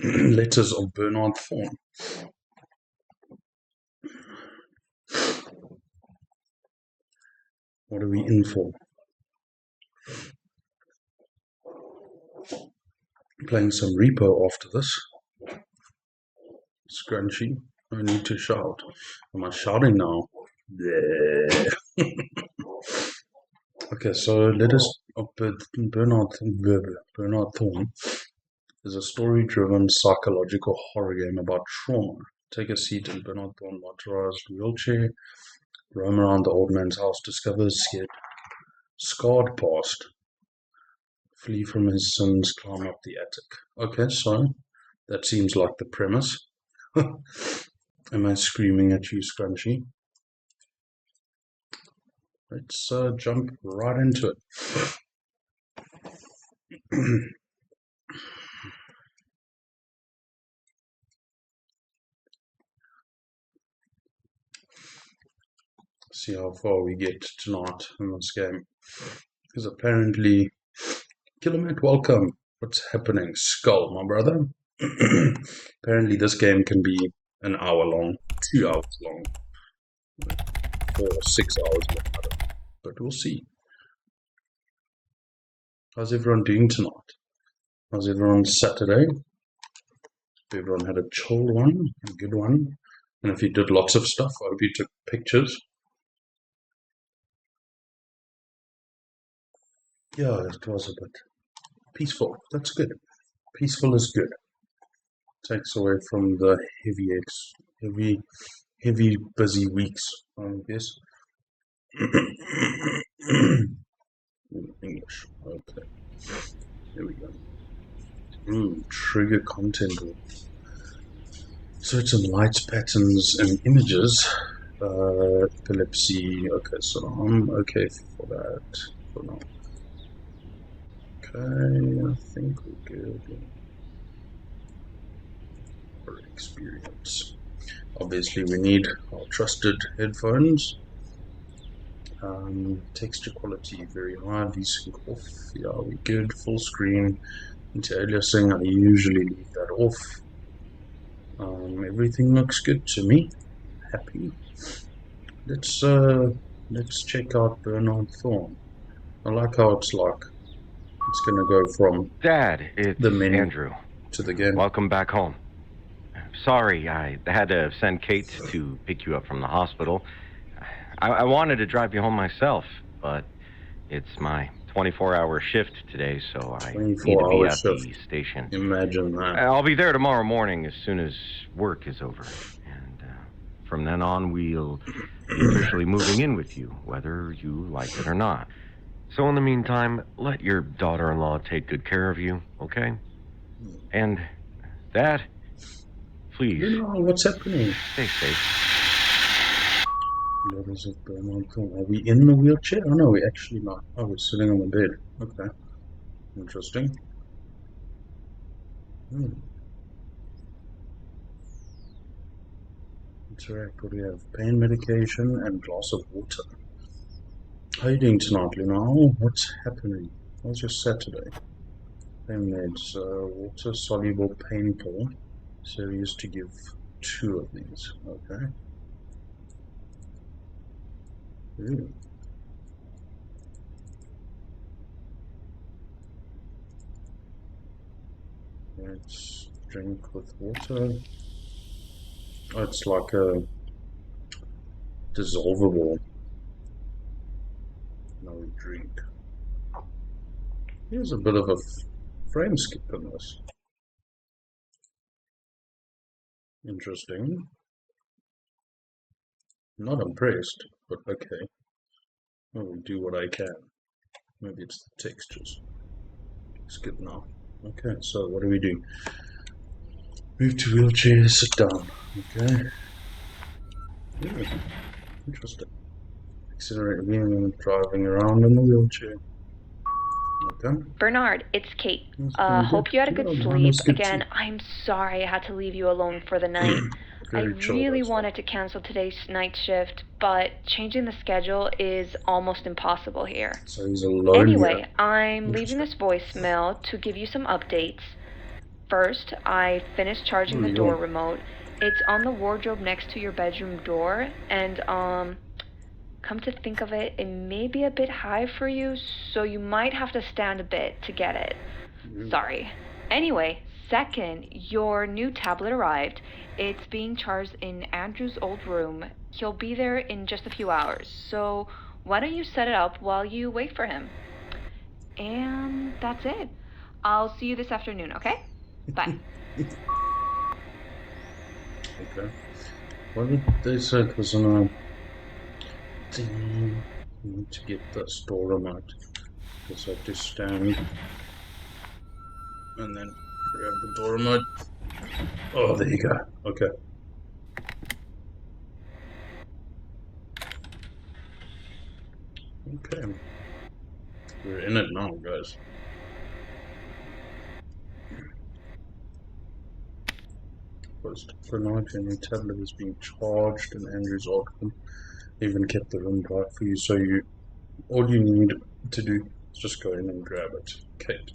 Letters of Bernard Thorne. What are we in for? Playing some repo after this. Scrunchy. I need to shout. Am I shouting now? Yeah. Okay, so Letters of Bernard Thorne is a story-driven psychological horror game about trauma. Take a seat in Bernard Thorne motorized wheelchair, roam around the old man's house, discover his scarred past, flee from his sins, climb up the attic. Okay, so that seems like the premise. Am I screaming at you, Scrunchy? Let's jump right into it. See how far we get tonight in this game. Because apparently, Kilomet, welcome. What's happening? Skull, my brother. Apparently, this game can be an hour long, 2 hours long, or 6 hours long. But we'll see. How's everyone doing tonight? How's everyone's Saturday? Hope everyone had a chill one, a good one. And if you did lots of stuff, I hope you took pictures. Yeah, it was a bit peaceful. That's good. Peaceful is good. Takes away from the heavy, busy weeks, I guess. English. Okay. Here we go. Trigger content. Certain light patterns and images. Epilepsy. Okay, so I'm okay for that for now. Okay, I think we're good. For experience. Obviously, we need our trusted headphones. Texture quality very high, VSync off. Yeah, we good. Full screen. Anti-aliasing, I usually leave that off. Everything looks good to me. Happy. Let's check out Bernard Thorne. I like how it's gonna go from Dad, it's the menu Andrew. to the game. Welcome back home. Sorry, I had to send Kate to pick you up from the hospital. I wanted to drive you home myself, but it's my 24-hour shift today, so I need to be 24-hour at shift. the station. Imagine that. I'll be there tomorrow morning as soon as work is over. And from then on, we'll be officially moving in with you, whether you like it or not. So in the meantime, let your daughter-in-law take good care of you, okay? And, Dad, please, What's happening? stay safe. Letters of Bernard Thorne. Are we in the wheelchair? Oh no, we're actually not. Oh, we're sitting on the bed. Okay. Interesting. Interact. What do we have? Pain medication and glass of water. How are you doing tonight, Luna? Oh, what's happening? How's your Saturday? Pain meds. Water soluble pain pill. So we used to give 2 of these. Okay. Ooh. Let's drink with water. Oh, it's like a dissolvable. No drink. Here's a bit of a frame skip in this. Interesting. Not impressed, but okay. I will do what I can. Maybe it's the textures. Skip now. Okay, so what do we do? Move to wheelchair, sit down. Okay. Ooh, interesting. Accelerate wheeling, driving around in the wheelchair. Okay. Bernard, it's Kate. Good. Hope you had a good Yeah, sleep. good Again, too. I'm sorry I had to leave you alone for the night. I Very chill, really that's fine. wanted to cancel today's night shift, but changing the schedule is almost impossible here. So he's alone Anyway, here. I'm leaving this voicemail to give you some updates. First, I finished charging the door Real. remote. It's on the wardrobe next to your bedroom door, and come to think of it, it may be a bit high for you, so you might have to stand a bit to get it. Sorry. Anyway, second, your new tablet arrived. It's being charged in Andrew's old room. He'll be there in just a few hours, so why don't you set it up while you wait for him? And that's it. I'll see you this afternoon, okay? Bye. Okay. What did they say it was on a thing? I need to get this door remote. Just have to stand and then grab the door remote. Oh, there you go. Okay. Okay. We're in it now, guys. First for night, your new tablet is being charged, and Andrew's organ even kept the room bright for you. So all you need to do is just go in and grab it. Kate.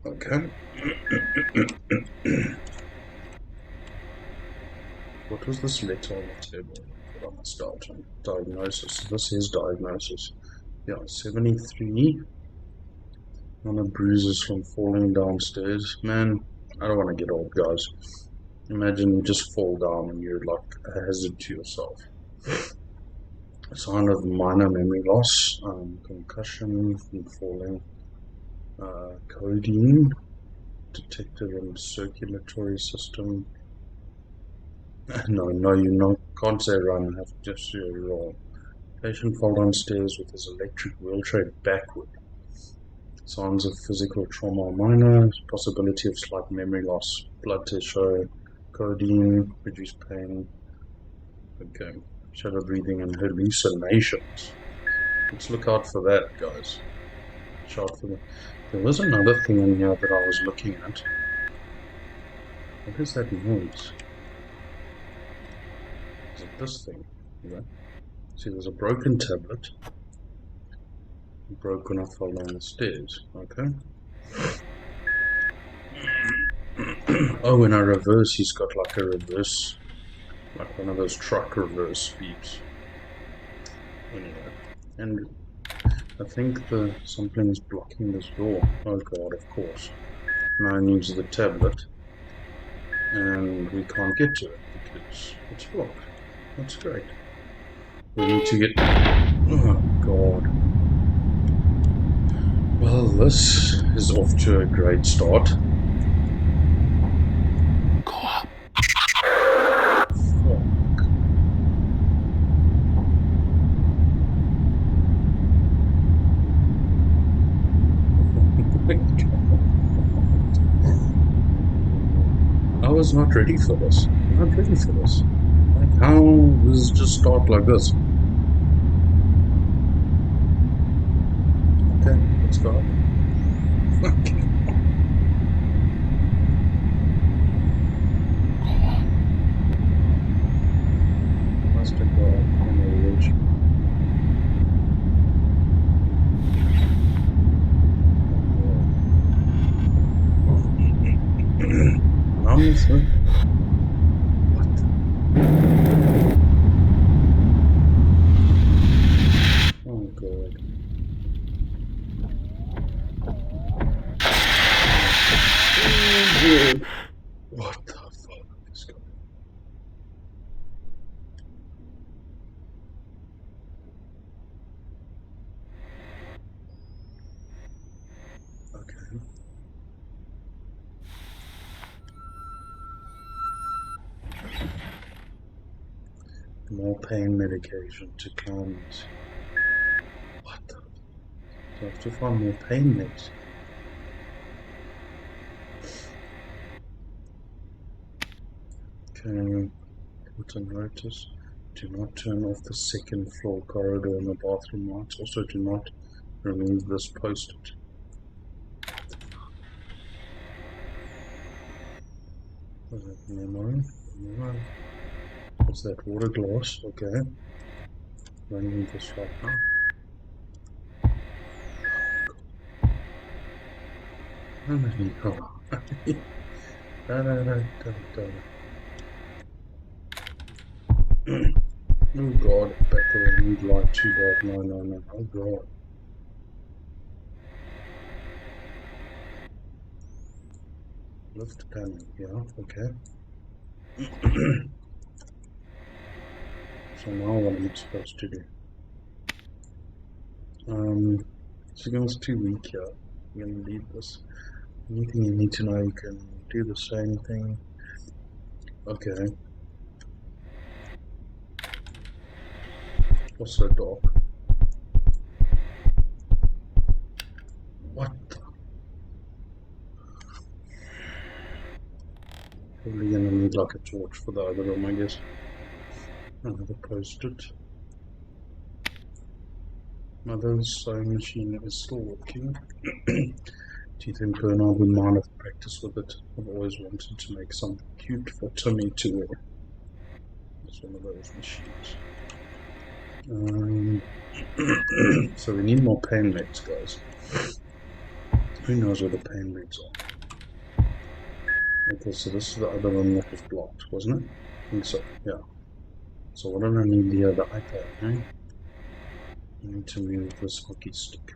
Okay. What was this letter on the table? I must start on diagnosis. This is diagnosis. Yeah, 73. On the bruises from falling downstairs. Man, I don't want to get old, guys. Imagine you just fall down and you're like a hazard to yourself. A sign of minor memory loss, concussion from falling, codeine detected in circulatory system. No, you can't say run. Have to just roll. Patient fell downstairs with his electric wheelchair backward. Signs of physical trauma are minor. Possibility of slight memory loss. Blood test show codeine, reduced pain. Okay. Shadow breathing and hallucinations. Let's look out for that, guys. Watch out for that. There was another thing in here that I was looking at. What is that noise? Is it this thing? Yeah. See, there's a broken tablet. Broken off fell down the stairs. Okay. Oh, when I reverse, he's got like a reverse, like one of those truck reverse speeds. Anyway, and I think something is blocking this door. Oh god, of course. Now I need the tablet, and we can't get to it because it's blocked. That's great. We need to get. Oh god. Well, this is off to a great start. I was not ready for this. Not ready for this. Like, how does it just start like this? Okay, let's go. Okay. Must have got on the edge. Honestly, what? Oh god. What the fuck is going on? Okay. More pain medication to calm this. What the? Do I have to find more pain meds? Okay. Put a notice. Do not turn off the second floor corridor in the bathroom lights. Also, do not remove this post-it. What's that? Memo? Memo? What's that? Water glass? Okay. I need this right now. How many? Oh god, back away, need light too dark. No, no, no. Oh god. Lift panel, yeah, okay. So now what am I supposed to do? Signal's too weak here. I'm gonna leave this. Anything you need to know, you can do the same thing. Okay. What's so dark? What the? Probably gonna need like a torch for the other room, I guess. Another post-it. Mother's sewing machine is still working. Do you think Bernard would mind if I practice with it? I've always wanted to make something cute for Timmy to wear. It's one of those machines. So we need more pain meds, guys. Who knows where the pain meds are? Okay, so this is the other one that was blocked, wasn't it? I think so, yeah. So what do I need here? The iPad, right? I need to move this hockey stick.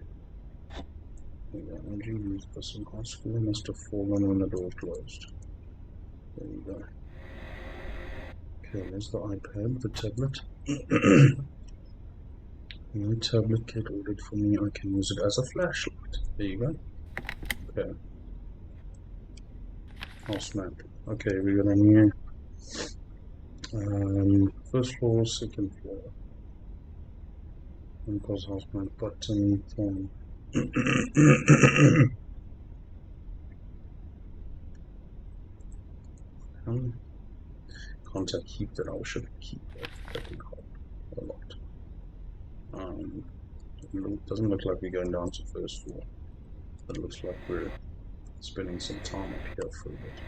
Yeah, and you use this in high school. Must have fallen when the door closed. There you go. Okay, there's the iPad, the tablet. New tablet kit ordered for me. I can use it as a flashlight. There you go. Okay. House map. Okay, we got a new first floor, second floor. Uncle's house map button Thorne. Contact keep that I should keep that. That would help a lot. It doesn't look like we're going down to first floor. It looks like we're spending some time up here for a bit.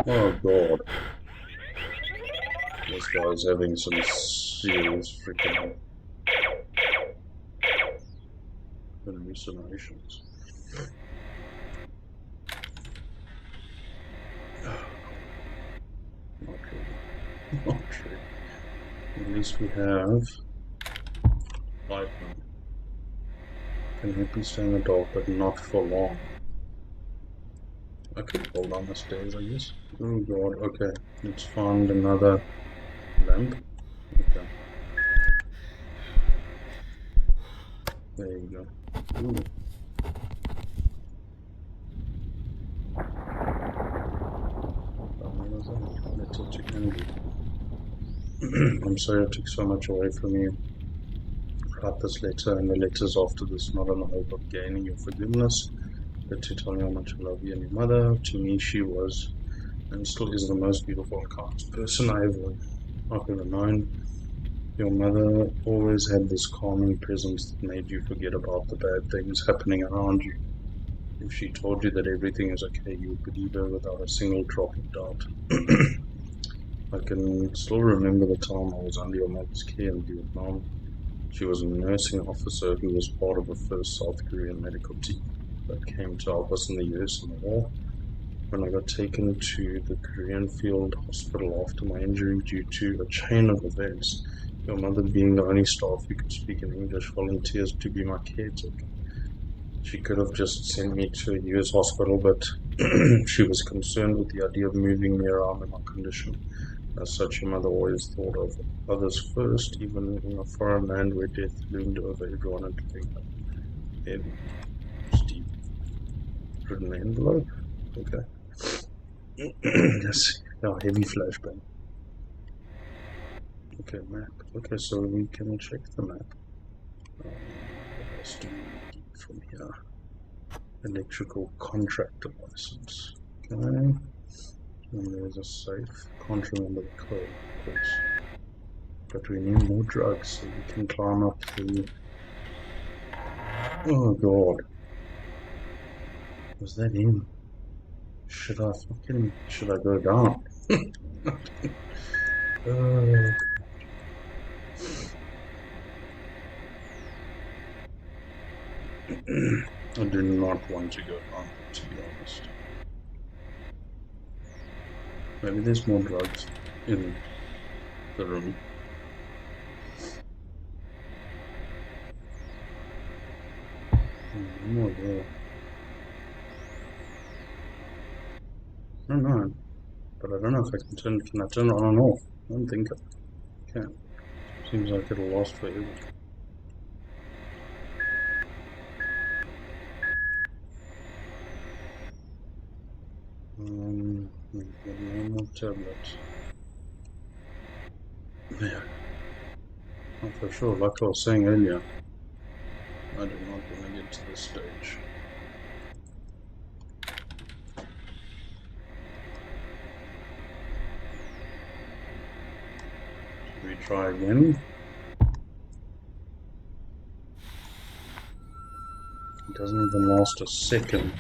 Oh god. This guy's having some serious freaking hallucinations. Not really. Not true. At least we have light now. Can help you stay in the dark, but not for long. I could hold on the stairs, I guess. Oh god, okay. Let's find another lamp. Okay. There you go. Ooh. That's what you can do. I'm sorry I took so much away from you. Write this letter and the letters after this, not in the hope of gaining your forgiveness, but to tell you how much I love you and your mother. To me, she was and still is the most beautiful and kindest person I've ever known. Your mother always had this calming presence that made you forget about the bad things happening around you. If she told you that everything is okay, you would believe her without a single drop of doubt. I can still remember the time I was under your mother's care in Vietnam. She was a nursing officer who was part of the first South Korean medical team that came to help us in the US in the war. When I got taken to the Korean field hospital after my injury due to a chain of events, your mother, being the only staff who could speak in English, volunteers to be my caretaker. She could have just sent me to a US hospital, but she was concerned with the idea of moving me around in my condition. As such, your mother always thought of others first, even in a foreign land where death loomed over everyone and everything. Steve, written envelope? Okay. Yes, a heavy flashbang. Okay, map. Okay, so we can check the map. What else do we need from here? Electrical contractor license. Okay. And there's a safe. Can't remember the code, of course. But we need more drugs so we can climb up the... Oh god. Was that him? Should I go down? uh, I do not want to go down there, to be honest. Maybe there's more drugs in the room. No more there. I don't know, but I don't know if I can I turn it on and off? I don't think I can. Seems like it'll last forever. No more tablets. Yeah, not for sure. Like I was saying earlier, I do not want to get to this stage. Should we try again? It doesn't even last a second.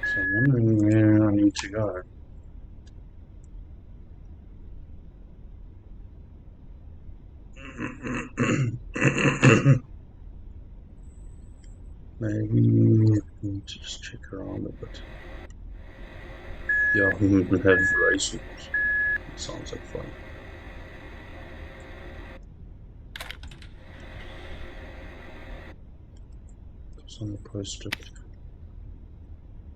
So I'm wondering where I need to go. Maybe I need to just check around a bit. Yeah, we have race wars. It sounds like fun. Because on the post-it.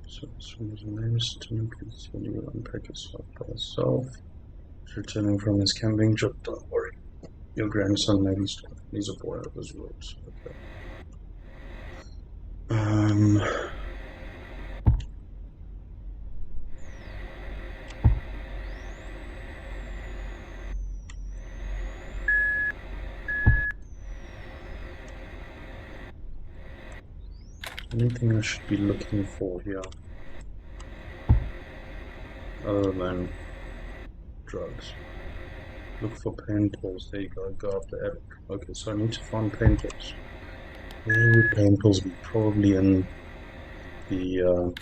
So this one is nice to please when you will unpack yourself by yourself. He's returning from his camping trip, don't worry. Your grandson may be strong. He's a boy of his words. Okay. Anything I should be looking for here other than drugs? Look for pain pills. There you go. Go up the attic. Okay, so I need to find pain pills. Where would pain pills be? Probably in the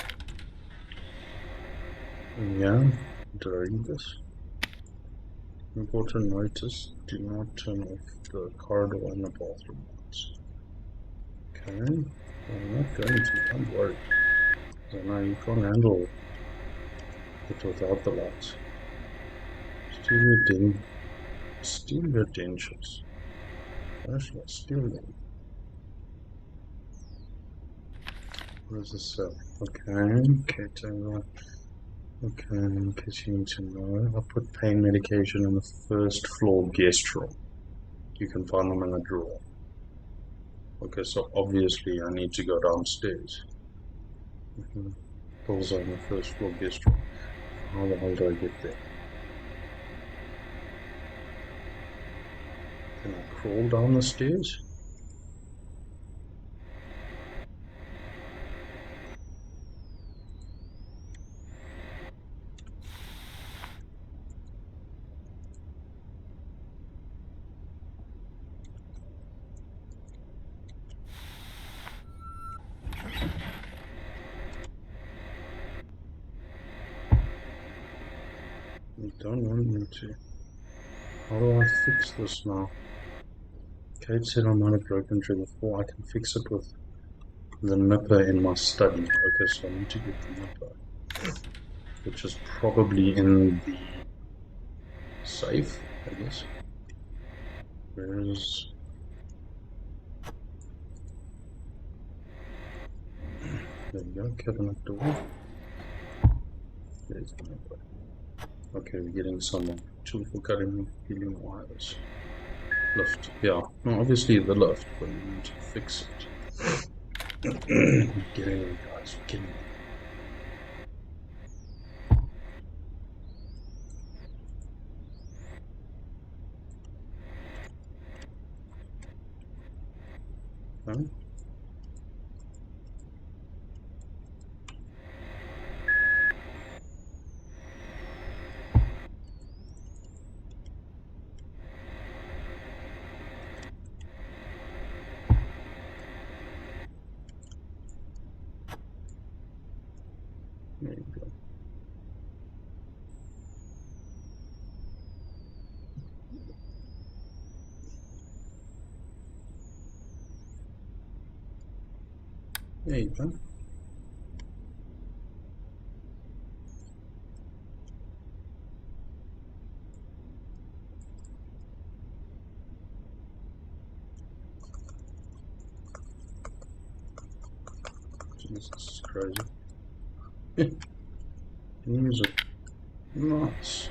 yeah. Did I read this? Important notice: do not turn off the corridor and the bathroom lights. Okay, I'm not going to. Don't worry. I know you can't handle it without the lights. Steal your dentures. Why should I steal them? What is this? Okay, okay, in case you need to know, I put pain medication in the first floor guest room. You can find them in a drawer. Okay, so obviously I need to go downstairs. Pills are in the first floor guest room. How the hell do I get there? Can I crawl down the stairs? You don't want me to. How do I fix this now? Kate said I might have broken through before. I can fix it with the nipper in my study. Okay, so I need to get the nipper, which is probably in the safe, I guess. Where is... There we go, cabinet door. There's the nipper. Okay, we're getting somewhere. Tool for cutting helium wires. Lift. Yeah, no, obviously the lift, but we need to fix it. Getting there, guys. Getting there. Huh? There you go. There you go. Jesus, this is crazy. Use it. Nice.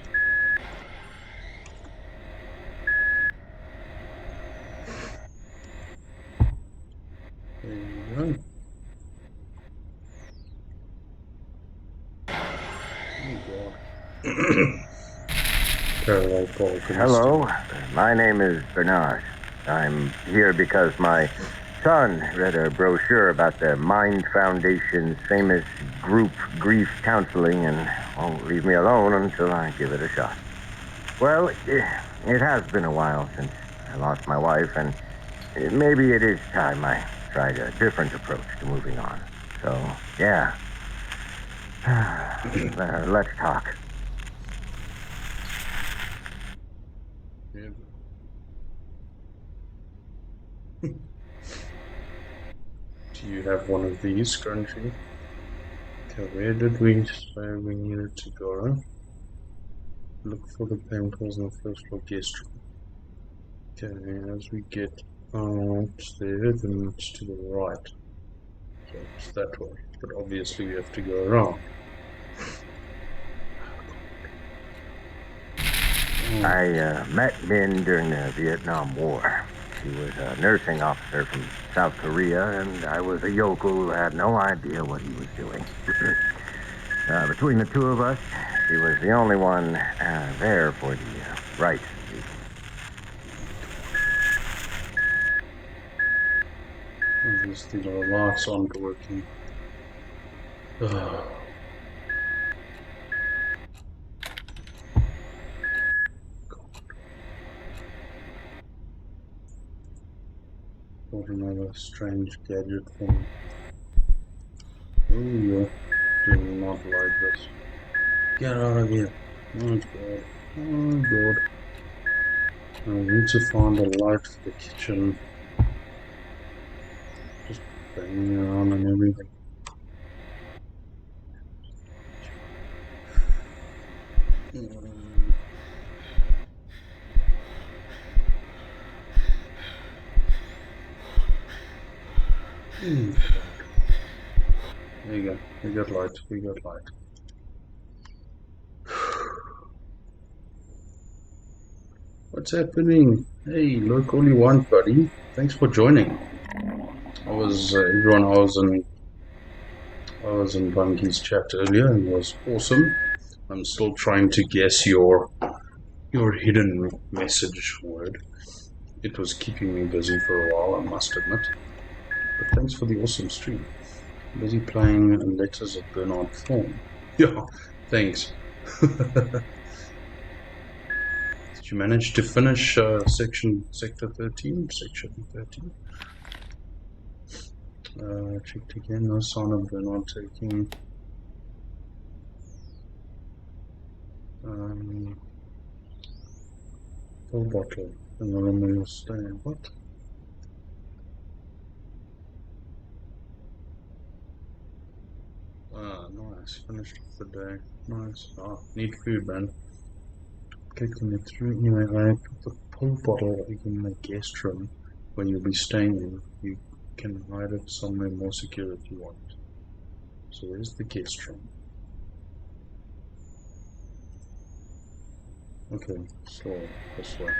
There you go. Oh god. Parallel park. Hello, my name is Bernard. I'm here because my son read a brochure about the Mind Foundation's famous group grief counseling and won't leave me alone until I give it a shot. Well, it has been a while since I lost my wife, and maybe it is time I tried a different approach to moving on. So, yeah. Let's talk. Yeah. Do you have one of these currently? Okay, where did we say we needed to go? Look for the paintballs on the first floor guest room. Okay, as we get out there, then it's to the right. So it's that way. But obviously we have to go around. I met Min during the Vietnam War. She was a nursing officer from South Korea, and I was a yokel who had no idea what he was doing. Between the two of us, she was the only one there for the right reason. Obviously the lights aren't working. Got another strange gadget for me. Oh yeah, do not like this. Get out of here. Oh god. Oh god. I need to find a light for the kitchen. Just banging around and everything. There you go. We got light. We got light. What's happening? Hey, look, only one, buddy. Thanks for joining. Everyone. I was in Bunky's chat earlier and it was awesome. I'm still trying to guess your hidden message word. It was keeping me busy for a while, I must admit. But thanks for the awesome stream. Busy playing Letters of Bernard Thorne. Yeah, thanks. Did you manage to finish Sector 13? Section 13? Checked again, no sign of Bernard taking full bottle in the room where you're staying. What? Ah, nice. Finished for the day. Nice. Ah, need food, man. Kicking it through. Anyway, I put the pill bottle in the guest room when you'll be staying in. You can hide it somewhere more secure if you want. So where's the guest room? Okay, slow. This way.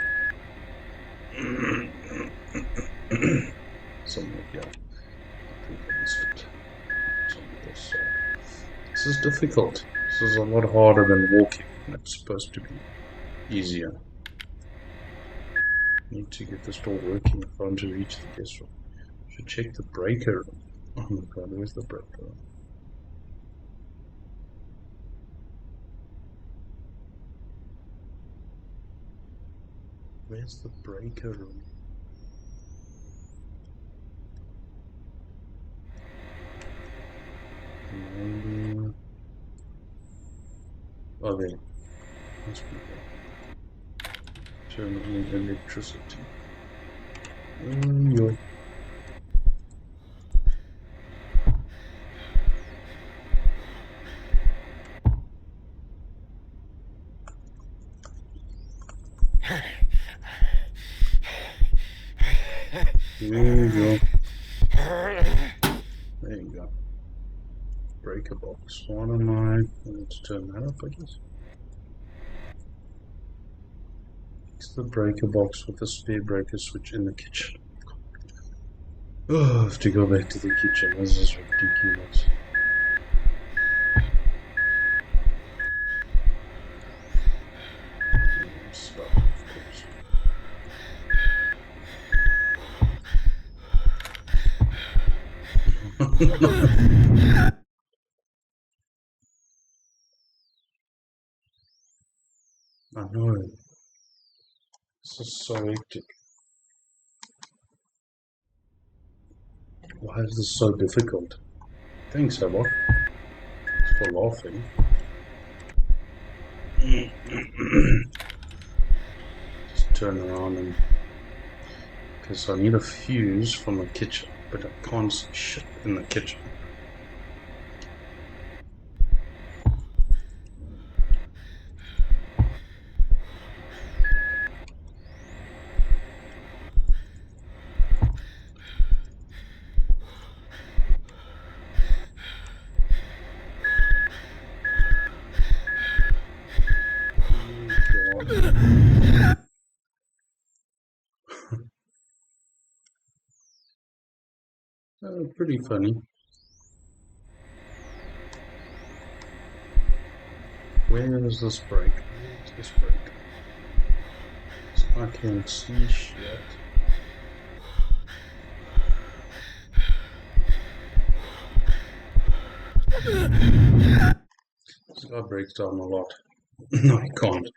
Somewhere here. I think I missed it. It's on this side. This is difficult. This is a lot harder than walking. It's supposed to be easier. Need to get this door working if I want to reach the guest room. Should check the breaker room. Oh my god, where's the breaker room? Where's the breaker room? Maybe... Oh, there. Must be there. Turn on electricity. Yeah. There you go. There you go. Breaker box. What am I? I need to turn that up, I guess. Fix the breaker box with the spare breaker switch in the kitchen. Oh, I have to go back to the kitchen. This is ridiculous. Stuff, of course. I know. This is so hectic. Why is this so difficult? Thanks, Havok. Thanks for laughing. Just turn around and... Because I need a fuse from the kitchen, but I can't see shit in the kitchen. Pretty funny. Where is this break? Where's this break? So I can't see shit. This guy breaks down a lot. No, I can't.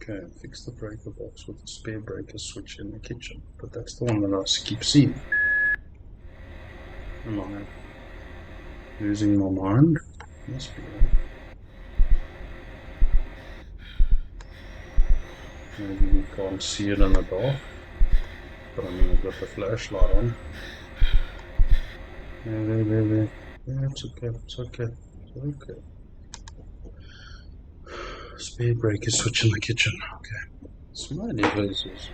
Okay, fix the breaker box with the spare breaker switch in the kitchen. But that's the one that I keep seeing. Am I losing my mind? Must be. Maybe you can't see it in the dark. But I mean, I've got the flashlight on. There. Yeah, it's okay, it's okay, it's okay. Spare breaker switch in the kitchen. Okay. Smiley faces.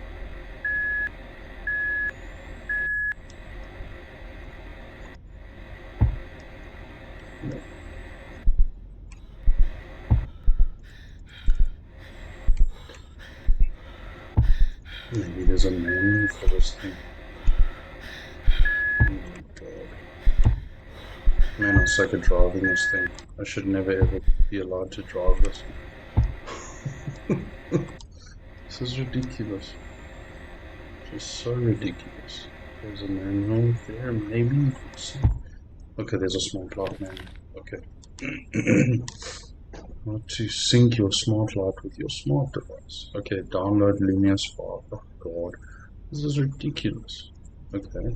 Maybe there's a manual for this thing. Oh my god. Man, I suck at driving this thing. I should never ever be allowed to drive this. This is ridiculous. Just so ridiculous. There's a manual there, maybe. Okay, there's a smart light manual. Okay. How to sync your smart light with your smart device. Okay, download Lumia Spark. Oh god. This is ridiculous. Okay.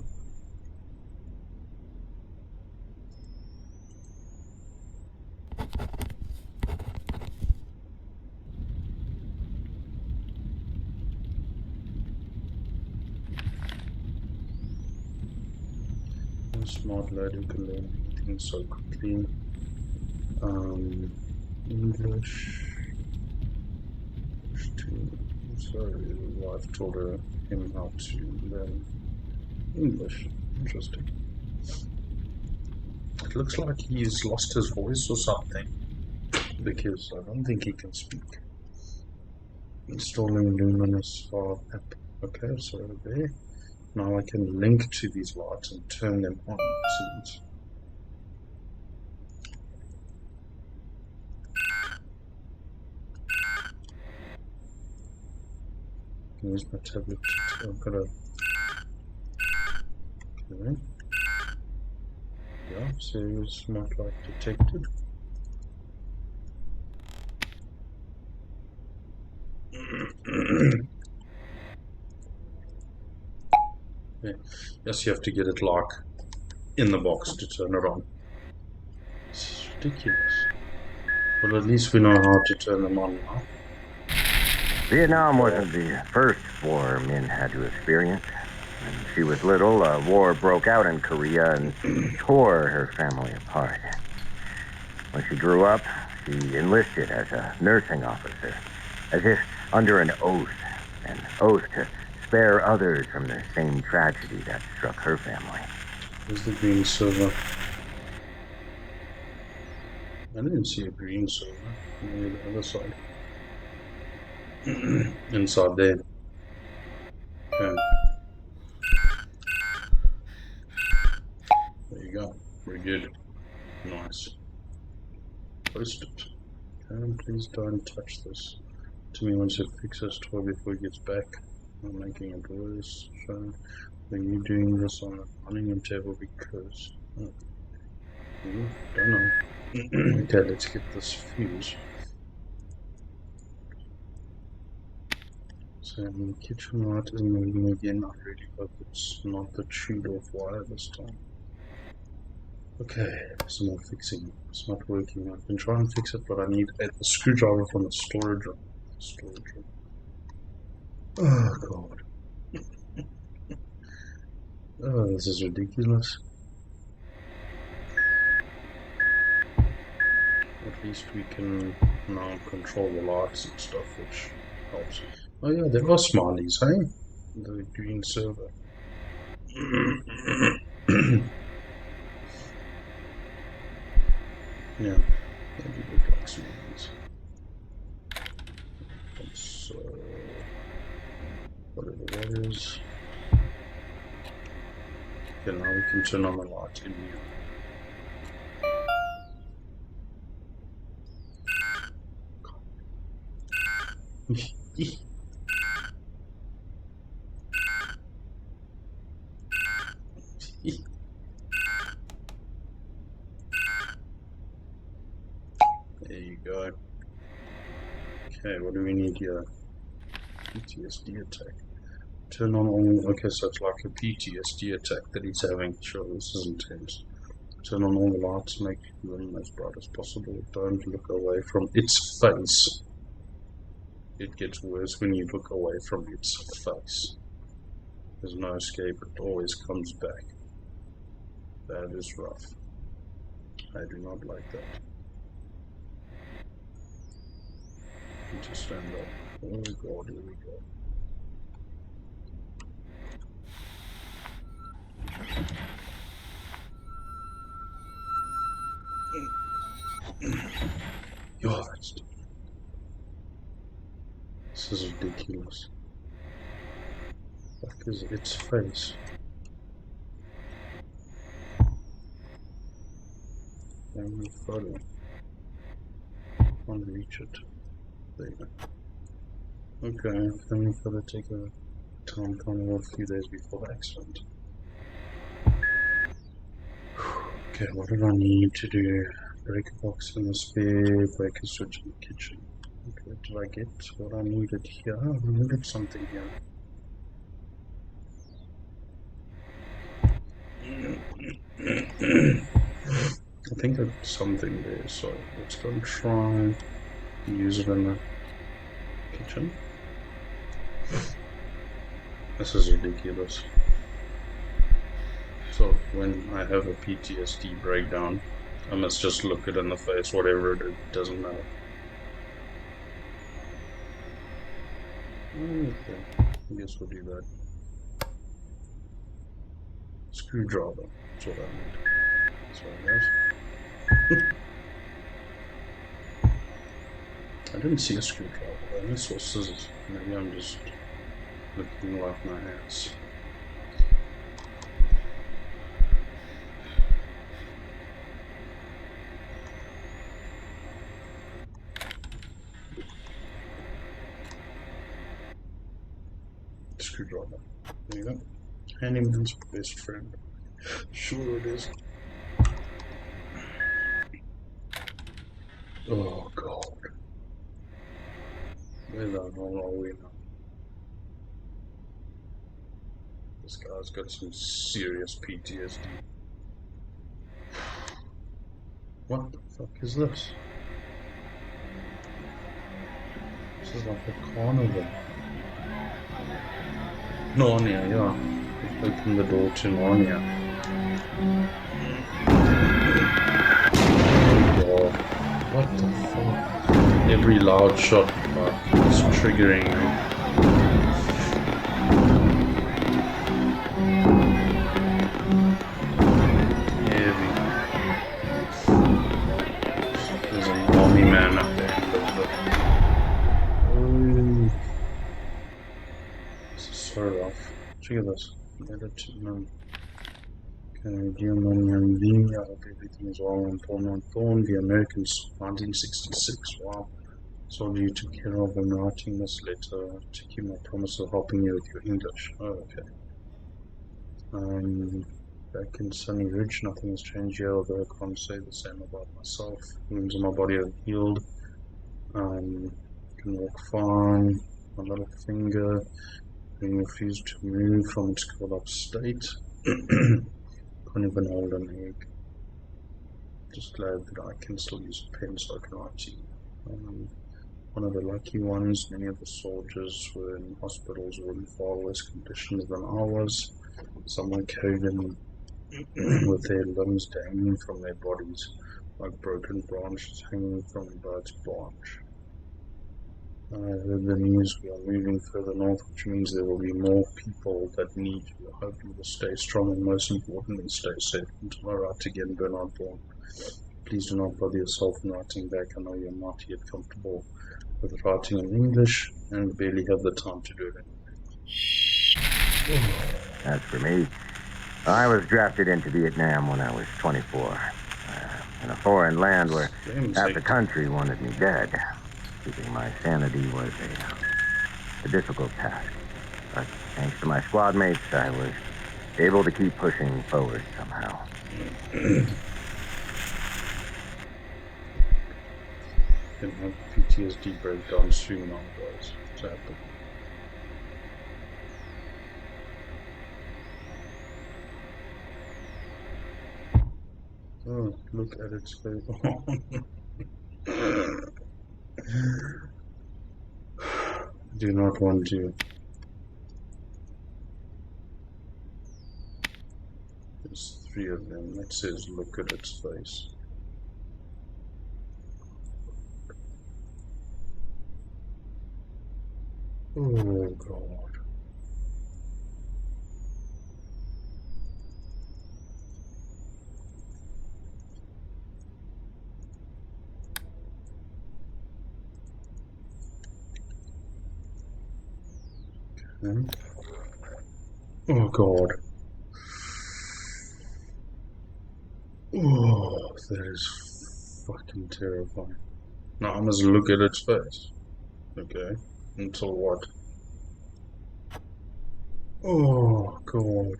Smart lad who can learn anything so quickly. English. So his wife told him how to learn English. Interesting. It looks like he's lost his voice or something, because I don't think he can speak. Installing Luminous File app. Okay, so there. Now I can link to these lights and turn them on, it seems. Use my tablet. I've got a... Okay. Yeah, serious smart light detected. Yeah. Yes, you have to get it like in the box to turn it on. It's ridiculous. Well, at least we know how to turn them on now. Vietnam wasn't the first war Min had to experience. When she was little, a war broke out in Korea and tore her family apart. When she grew up, she enlisted as a nursing officer, as if under an oath to spare others from the same tragedy that struck her family. Where's the green silver? I didn't see a green silver. Maybe the other side. Inside there. Okay. There you go. Very good. Nice. Post it. And please don't touch this. To me, once it fixes toy before it gets back. I'm making it worse. So, are you doing this on a dining room table because... don't know. Okay, let's get this fuse. So in the kitchen light is moving again. I really hope it's not the chewed off wire this time. Okay, some more fixing. It's not working. I can try and fix it, but I need a screwdriver from the storage room. Oh god. Oh, this is ridiculous. At least we can now control the lights and stuff, which helps. Oh yeah, there are smileys, hey? The green server. Yeah, they do look like smileys. So, whatever that is. Okay, now we can turn on the light in here. There you go. Okay, what do we need here? PTSD attack. Turn on all. Okay, so it's like a PTSD attack that he's having. Sure, this is intense. Turn on all the lights, make them as bright as possible. Don't look away from its face. It gets worse when you look away from its face. There's no escape, it always comes back. That is rough. I do not like that. Need to stand up. Oh god, here we go. God, this is ridiculous. What is its face? Family photo. Can't reach it. There you go. Okay, family photo take a town carnival a few days before the accident. Okay, what did I need to do? Break a box in the spare, break a switch in the kitchen. Okay, did I get what I needed here? Oh, I needed something here. I think there's something there, so let's go and try and use it in the kitchen. This is ridiculous. So when I have a PTSD breakdown, I must just look it in the face, whatever it is, doesn't matter. Okay, I guess we'll do that. Screwdriver, that's what I need. Sorry guys. I didn't see a screwdriver, I only saw scissors. Maybe I'm just looking like my ass. Screwdriver. There you go. Handyman's best friend. Sure it is. Oh god. Where the hell are we now? This guy's got some serious PTSD. What the fuck is this? This is like a carnival. Narnia, yeah. Open the door to Narnia. Oh god. What the fuck? Every loud shot this triggering. Heavy. There's an army man up there. Oh, this is so rough. Check out this. Okay, dear Money and V, I hope everything is well on Thorne, the Americans, 1966. Wow. So you took care of when writing this letter to keep my promise of helping you with your English. Oh, okay. Back in Sunny Ridge, nothing has changed here, although I can't say the same about myself. Wounds in my body have healed. Can walk fine. My little finger being refused to move from its curled up state. Can't even hold an egg. Just glad that I can still use a pen so I can write to you. One of the lucky ones. Many of the soldiers were in hospitals or in far worse conditions than I was. Some were carried in with their limbs dangling from their bodies, like broken branches hanging from a bird's branch. I heard the news we are moving further north, which means there will be more people that need you. I hope you will stay strong and most importantly, stay safe until I write again, Bernard Thorne. Please do not bother yourself in writing back. I know you're not yet comfortable with writing in English and barely have the time to do it anyway. As for me, I was drafted into Vietnam when I was 24. In a foreign land where half the country wanted me dead. Keeping my sanity was a difficult task. But thanks to my squad mates, I was able to keep pushing forward somehow. Can have PTSD breakdown soon now, guys. It's happening. Oh, look at its face. Do not want to. There's 3 of them. It says, look at its face. Oh, God. Okay. Oh, God. Oh, that is fucking terrifying. Now I must look at its face. Okay. Until what? Oh, God.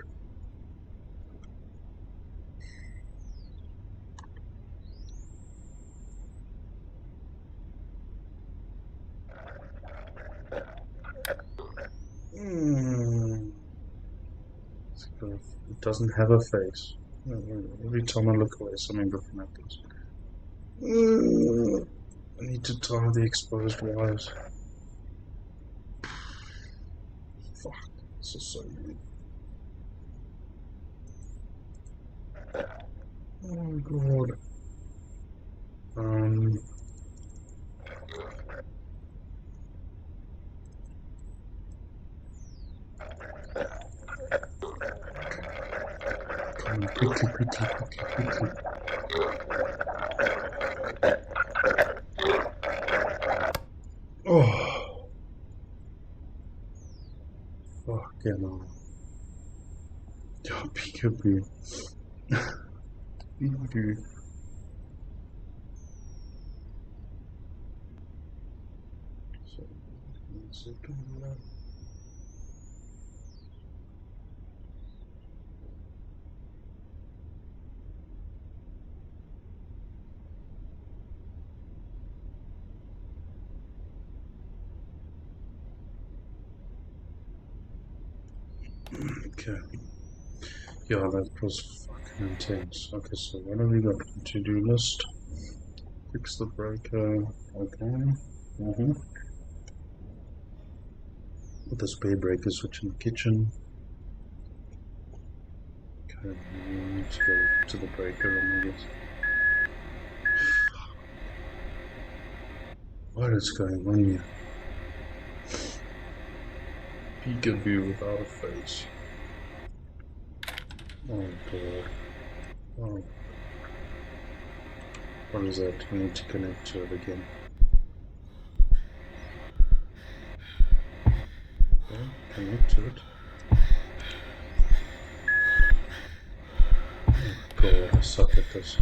It doesn't have a face. Every time I look away, something different happens. I need to tie the exposed wires. Fuck, this is so weird. Oh, God. Come on, quickly. Oh, fucking hell. Peekaboo. Peekaboo. So, 1 second. Okay. Yeah, that was fucking intense. Okay, so what have we got? To-do list. Fix the breaker. Okay. Put the spare breaker switch in the kitchen. Okay, we need to go to the breaker room, I guess. What is going on here? Peekaboo without a face. Oh god. Oh. What is that? I need to connect to it again. Okay, connect to it. Oh god, I suck at this.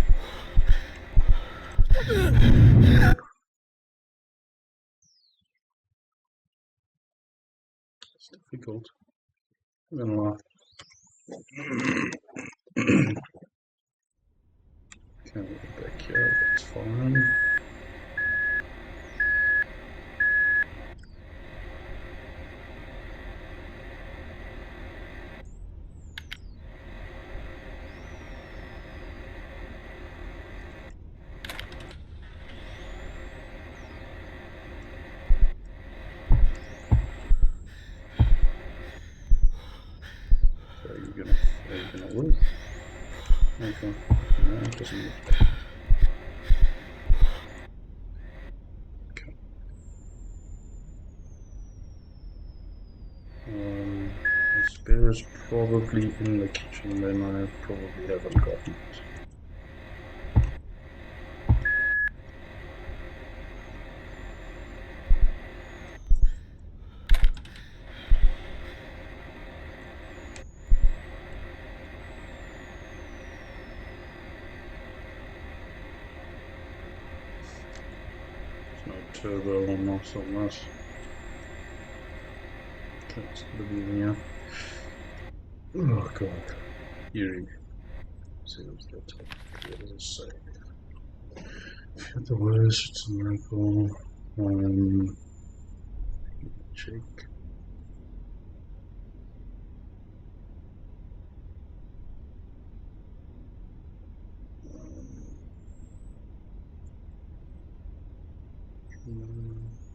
It's difficult. I'm gonna lie. Can't get back here, that's fine. So you're gonna work? Okay. No, it doesn't look like it. Okay. The spare is probably in the kitchen, then I probably haven't gotten it. There's no turbo or not on this. Okay, it's gonna be in here. Oh god. Eerie. Seems the top. What does it say? At the worst, it's a miracle. Check.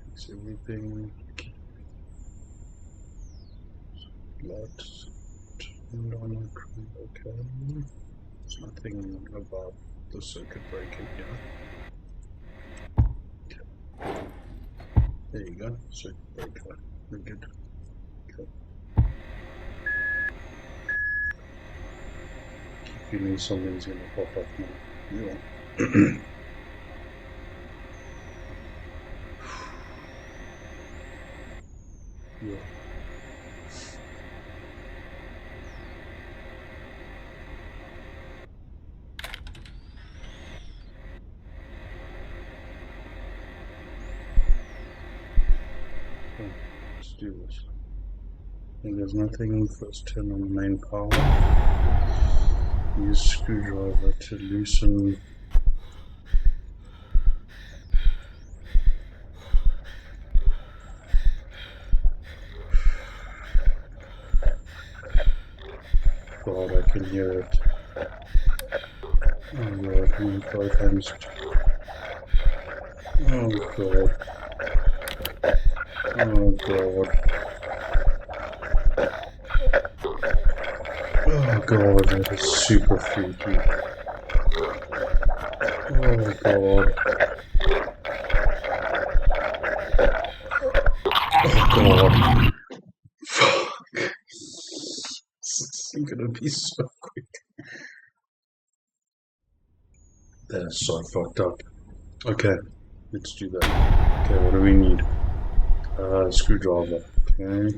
Fix everything. Lights turned on. Okay. There's nothing about the circuit breaker here. There you go. Circuit breaker. We're good. Okay. Keep feeling something's gonna pop up now. Yeah. Yeah. Okay, let's do this. And there's nothing. First turn on the main power. Use screwdriver to loosen. God, I can hear it. Oh god, I need both hands. Oh god. Oh god. Oh god, that is super freaky. Oh god. Oh god. Fuck. This is gonna be so quick. That is so fucked up. Okay, let's do that. Okay, what do we need? Screwdriver. Okay.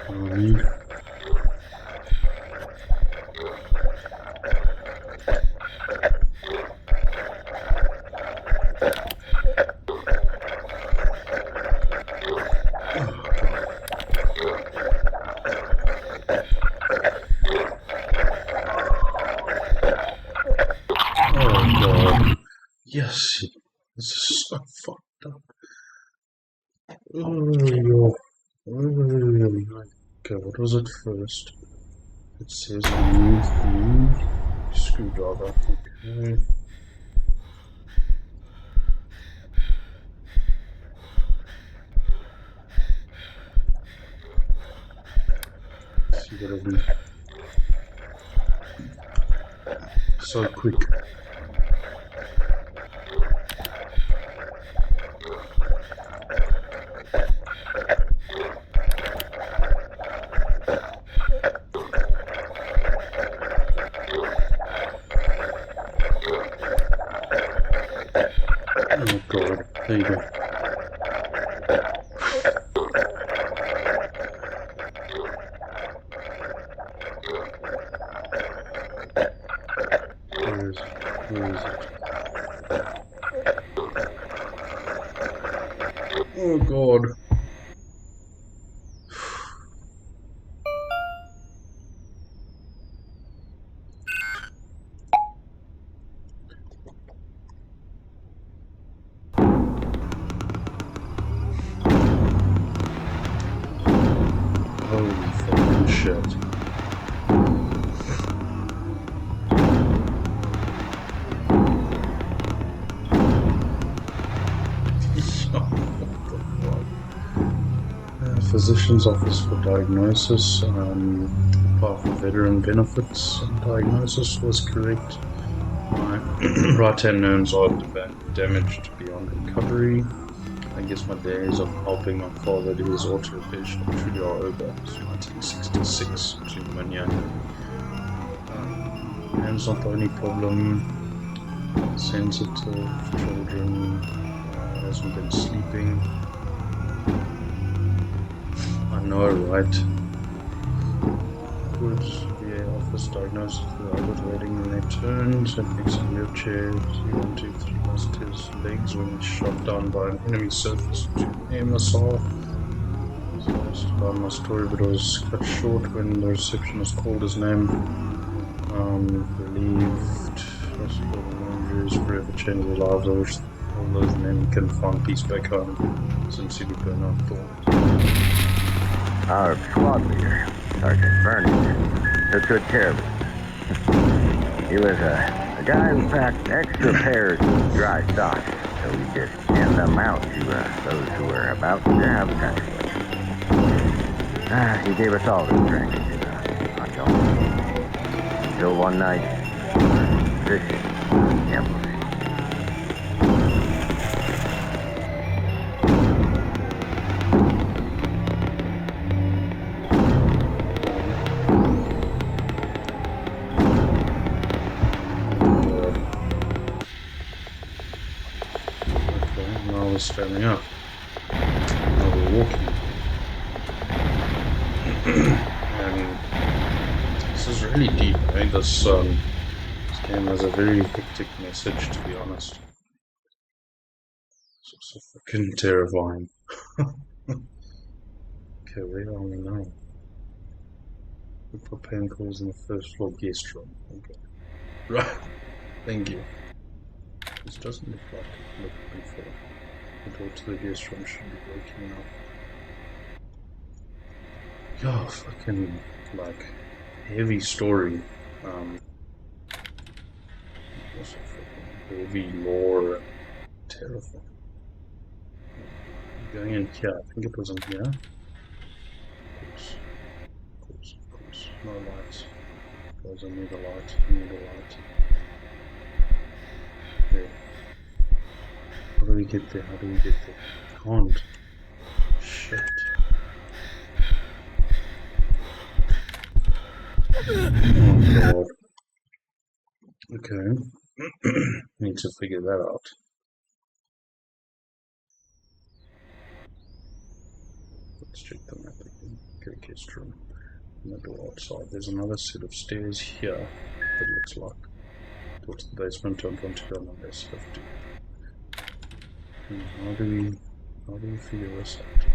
Fine. Oh god. Yes. This is so fucked up. Oh, okay, what was it first? It says remove the screwdriver. Okay. You gotta be so quick. Oh god, there you go. Where is it? Where is it? Oh god. Holy fucking shit. Physician's office for diagnosis. Apply for veteran benefits. Diagnosis was correct. My right hand nerves are damaged beyond recovery. I guess my days of helping my father do his auto repair shop truly are over. It's 1966 to Manya. Hand's not the only problem. Sensitive children. Hasn't been sleeping. I know, right? Good VA office diagnosis for Albert waiting in their turns. It makes a wheelchair. 1, 2, 3 lost his legs when he shot down by an enemy surface to aim missile. So I asked about my story, but it was cut short when the receptionist called his name. Relieved. Hospital injuries forever changed their lives. I wish all those men can find peace back home. Sincerely, Bernard Thorne. Our squad leader, Sergeant Vernon, took good care of us. He was a guy who packed extra pairs of dry socks, so we just hand them out to those who were about to have sex. He gave us all the strength on going. Until one night, fishing gambling. Now we're standing up. Now we're walking. And this is really deep. I think this game has a very hectic message, to be honest. It's also fucking terrifying. Okay, where are we now? Look for painkillers in the first floor guest room. Okay. Right. Thank you. This doesn't look like it looked before. The door to the guest room should be working now. Yeah, fucking like heavy story. Also fucking heavy lore and terrifying. Going in here, I think it was in here. Of course. No lights. Because I need a light. There. How do we get there? Can't. Shit. Oh god. Okay. Need to figure that out. Let's check the map again. Okay, guest room. And the door outside. There's another set of stairs here that looks like towards the basement. Don't want to go on this. Have to. How do we figure this out?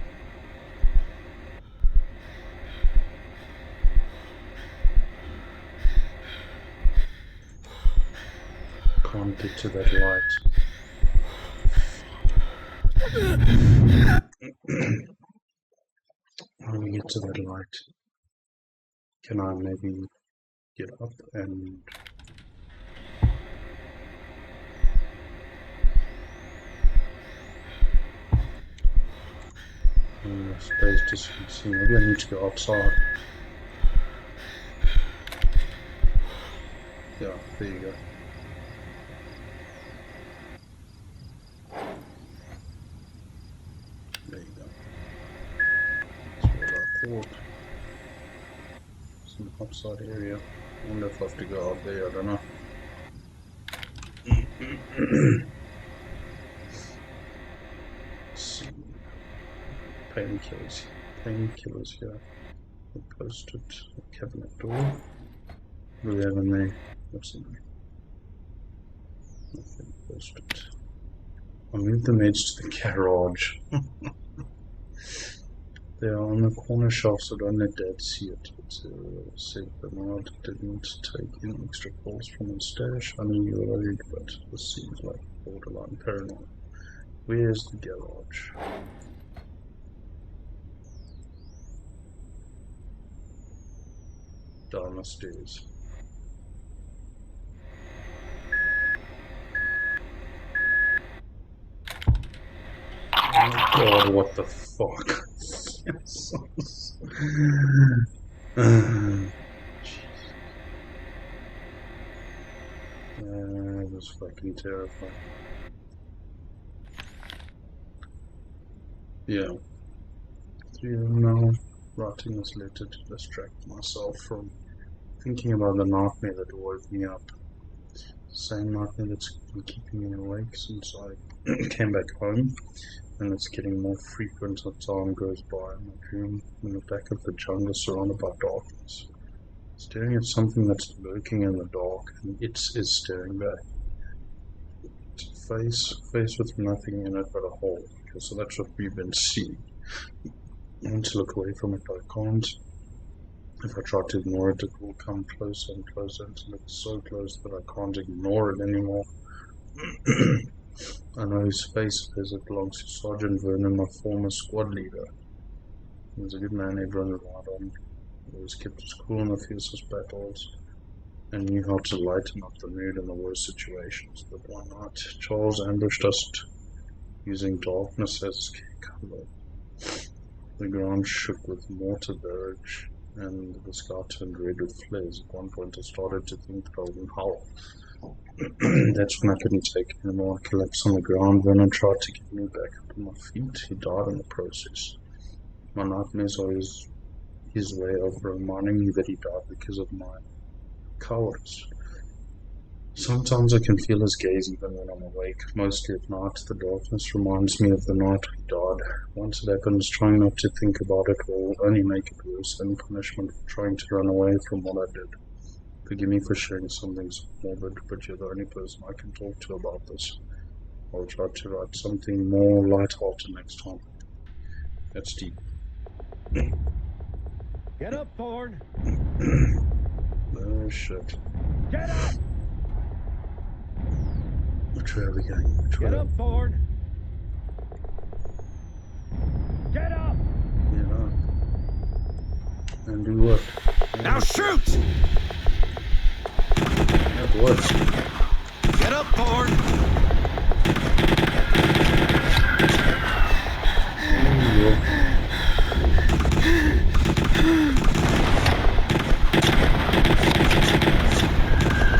Can't get to that light. How do we get to that light? Can I maybe get up and space to see? Maybe I need to go outside. There you go. There you go. That's what I thought. Some upside area. I wonder if I have to go out there, I don't know. Let's see. Painkillers. Painkillers here. We posted a cabinet door. What do we have in there? What's in there? Nothing posted. I moved the meds to the garage. They are on the corner shelf, so don't let Dad see it. It said Bernard didn't take any extra calls from his stash. I knew you were worried, but this seems like borderline paranoia. Where's the garage? Down the stairs. Oh God, what the fuck? That was fucking terrifying. Yeah. 3 of them now. Writing this letter to distract myself from thinking about the nightmare that woke me up. Same nightmare that's been keeping me awake since I came back home, and it's getting more frequent as time goes by. In my dream, in the back of the jungle, surrounded by darkness, staring at something that's lurking in the dark, and it is staring back. Face with nothing in it but a hole. Okay, so that's what we've been seeing. I want to look away from it, but I can't. If I try to ignore it, it will come closer and closer until it's so close that I can't ignore it anymore. I know his face as it belongs to Sergeant Vernon, my former squad leader. He was a good man everyone relied on. He always kept his cool in the fiercest battles and knew how to lighten up the mood in the worst situations. But one night, Charles ambushed us using darkness as cover. The ground shook with mortar barrage, and the sky turned red with flares. At one point, I started to think that I was in hell. That's when I couldn't take it anymore. I collapsed on the ground. Vernon tried to get me back up on my feet. He died in the process. My nightmares are his way of reminding me that he died because of my cowardice. Sometimes I can feel his gaze even when I'm awake, mostly at night. The darkness reminds me of the night we died. Once it happens, trying not to think about it will only make it worse, and punishment for trying to run away from what I did. Forgive me for sharing something so morbid, but you're the only person I can talk to about this. I'll try to write something more light-hearted next time. That's deep. Get up, Thorne! Oh shit. Get up! Which way are we going? Which way? Get up, Thorne! Get up! Yeah. And do what? Now shoot! That works. Get up, Thorne!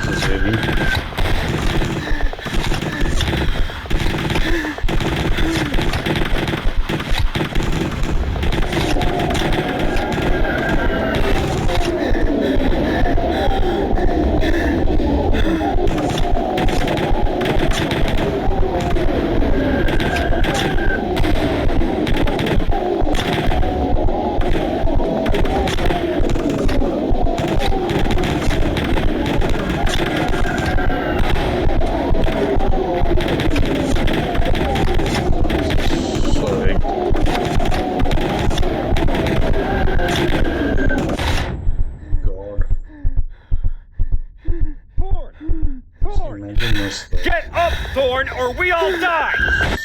This is heavy. Get up, Thorne, or we all die!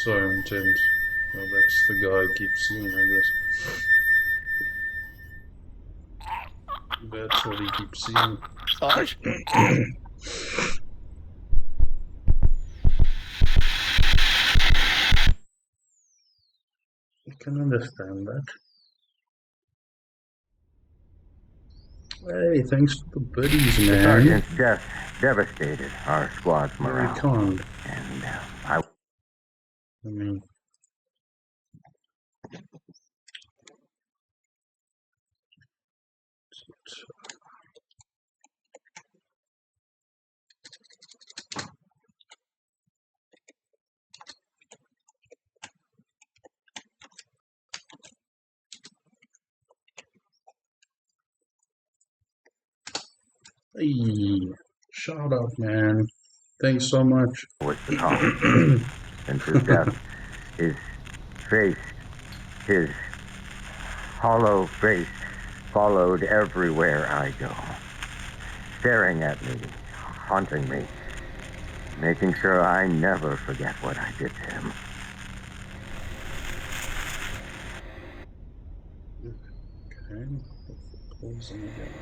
So intense. Well, that's the guy I keep seeing, I guess. That's what he keeps seeing. Sarge? I can understand that. Hey, thanks for the biddies, The man. sergeant's death devastated our squad's Very morale. kind. And I mean, hey, shout out, man. Thanks so much. was the cause. Since his death, his face, his hollow face, followed everywhere I go, staring at me, haunting me, making sure I never forget what I did to him. Okay, pause and again.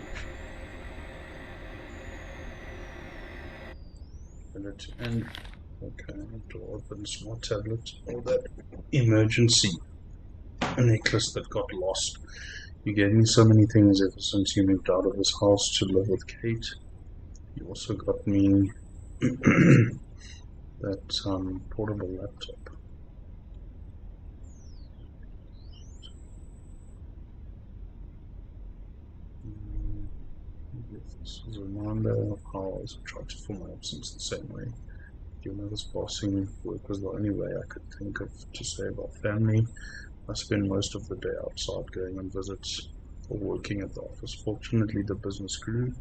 And okay, to open smart tablet. Oh, that emergency necklace that got lost. You gave me so many things ever since you moved out of this house to live with Kate. You also got me that portable laptop. This is a reminder of how I also tried to fill my absence the same way. Your mother's passing work was the only way I could think of to save our family. I spend most of the day outside going on visits or working at the office. Fortunately, the business grew,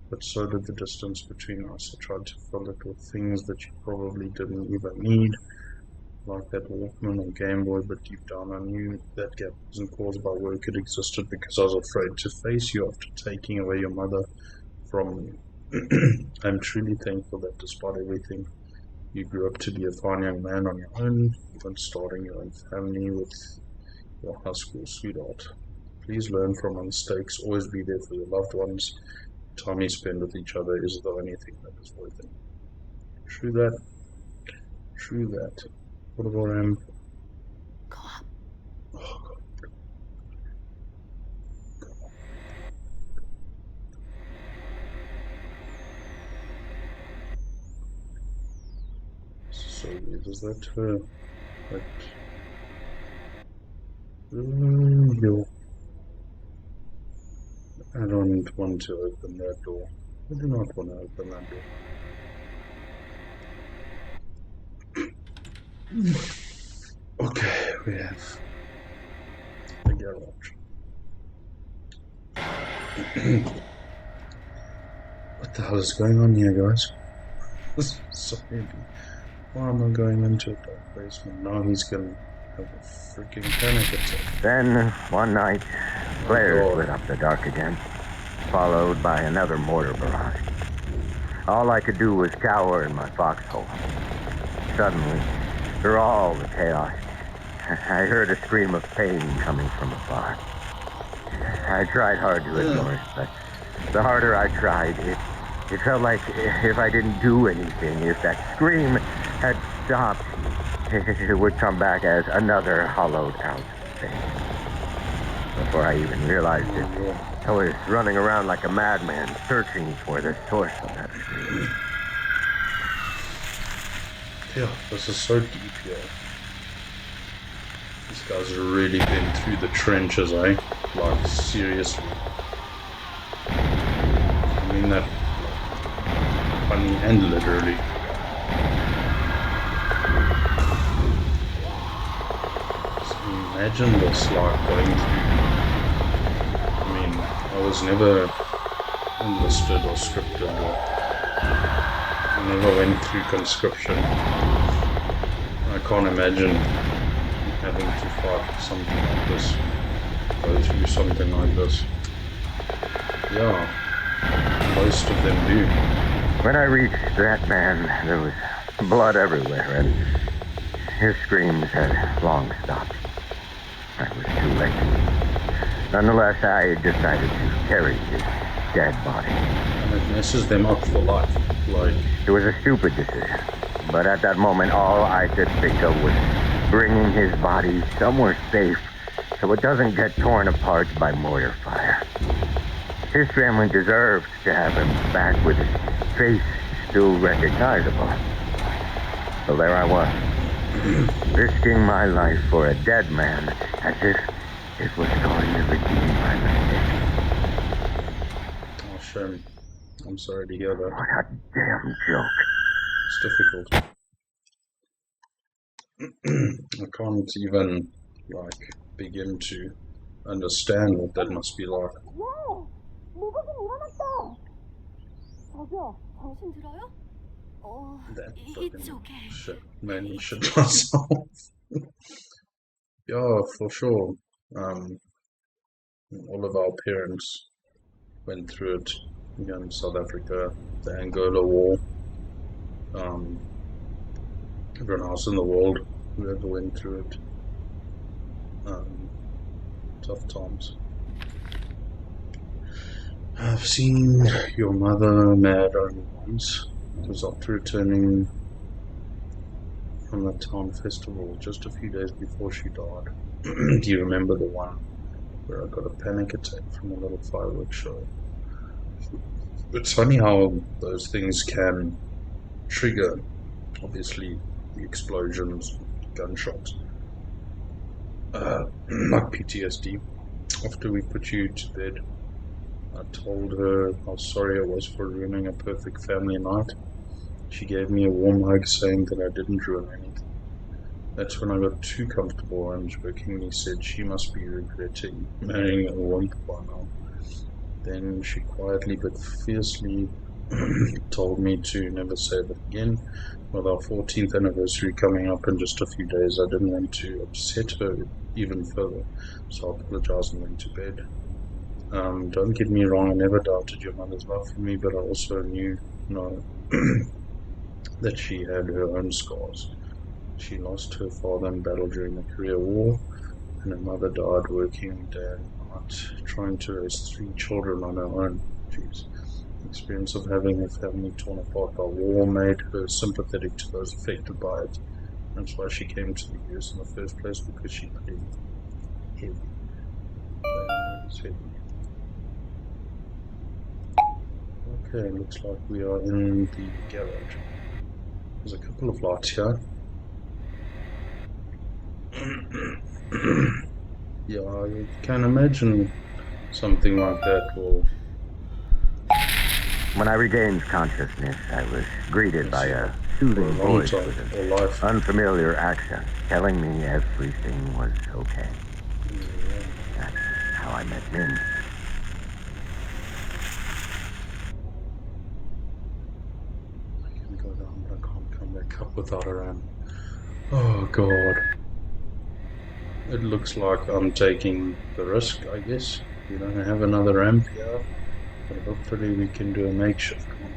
but so did the distance between us. I tried to fill it with things that you probably didn't even need, like that Walkman or Game Boy, but deep down I knew that gap wasn't caused by work. It existed because I was afraid to face you after taking away your mother from you. I'm truly thankful that despite everything, you grew up to be a fine young man on your own, even starting your own family with your high school sweetheart. Please learn from our mistakes, always be there for your loved ones. The time you spend with each other is the only thing that is worth it. True that, true that. What about so weird, is that her? But, yo, I don't want to open that door. I do not want to open that door. Okay, we have the garage. What the hell is going on here, guys? This is so heavy. Why am I going into a dark basement? Now he's gonna have a freaking panic attack. Then, one night, Oh flares god. lit up the dark again, followed by another mortar barrage. All I could do was cower in my foxhole. Suddenly, through all the chaos, I heard a scream of pain coming from afar. I tried hard to ignore it, but the harder I tried, it felt like if I didn't do anything, if that scream had stopped, it would come back as another hollowed out face. Before I even realized it, I was running around like a madman, searching for the source of that scream. Yeah, this is so deep here. These guys have really been through the trenches, eh? Like, seriously. I mean that funny and literally. Just imagine this, like, going through. I mean, I was never enlisted or scripted or I never went through conscription. I can't imagine having to fight something like this, go through something like this. Yeah, most of them do. When I reached that man, there was blood everywhere, and his screams had long stopped. I was too late. Nonetheless, I decided to carry his dead body. And it messes them up for life. Like, It was a stupid decision, but at that moment, all I could think of was bringing his body somewhere safe so it doesn't get torn apart by mortar fire. His family deserved to have him back with his face still recognizable. So there I was, risking my life for a dead man as if it was going to redeem my mistake. Oh, shame. I'm sorry to hear that. What a damn joke. It's difficult. I can't even, begin to understand what that must be like. That fucking shit made me shit myself. Yeah, for sure. Um, all of our parents went through it. In South Africa, the Angola War. Everyone else in the world who ever went through it. Tough times. I've seen your mother mad only once. It was after returning from the town festival just a few days before she died. Do you remember the one where I got a panic attack from a little fireworks show? It's funny how those things can trigger, obviously, the explosions, gunshots, like PTSD. After we put you to bed, I told her how sorry I was for ruining a perfect family night. She gave me a warm hug saying that I didn't ruin anything. That's when I got too comfortable and jokingly said she must be regretting marrying a wimp by now. Then she quietly but fiercely told me to never say that again. With our 14th anniversary coming up in just a few days, I didn't want to upset her even further, so I apologized and went to bed. Don't get me wrong, I never doubted your mother's love for me, but I also knew, that she had her own scars. She lost her father in battle during the Korea War, and her mother died working day and night, trying to raise 3 children on her own. Jeez. The experience of having her family torn apart by war made her sympathetic to those affected by it. That's why she came to the US in the first place, because she played heavy. Okay, looks like we are in the garage. There's a couple of lights here. Yeah, I can imagine something like that will... When I regained consciousness, I was greeted by a soothing voice with an unfamiliar accent telling me everything was okay. That's how I met Min. I can go down, but I can't come back up without her hand. Oh, God. It looks like I'm taking the risk, I guess. We don't have another ramp here, but hopefully we can do a makeshift one.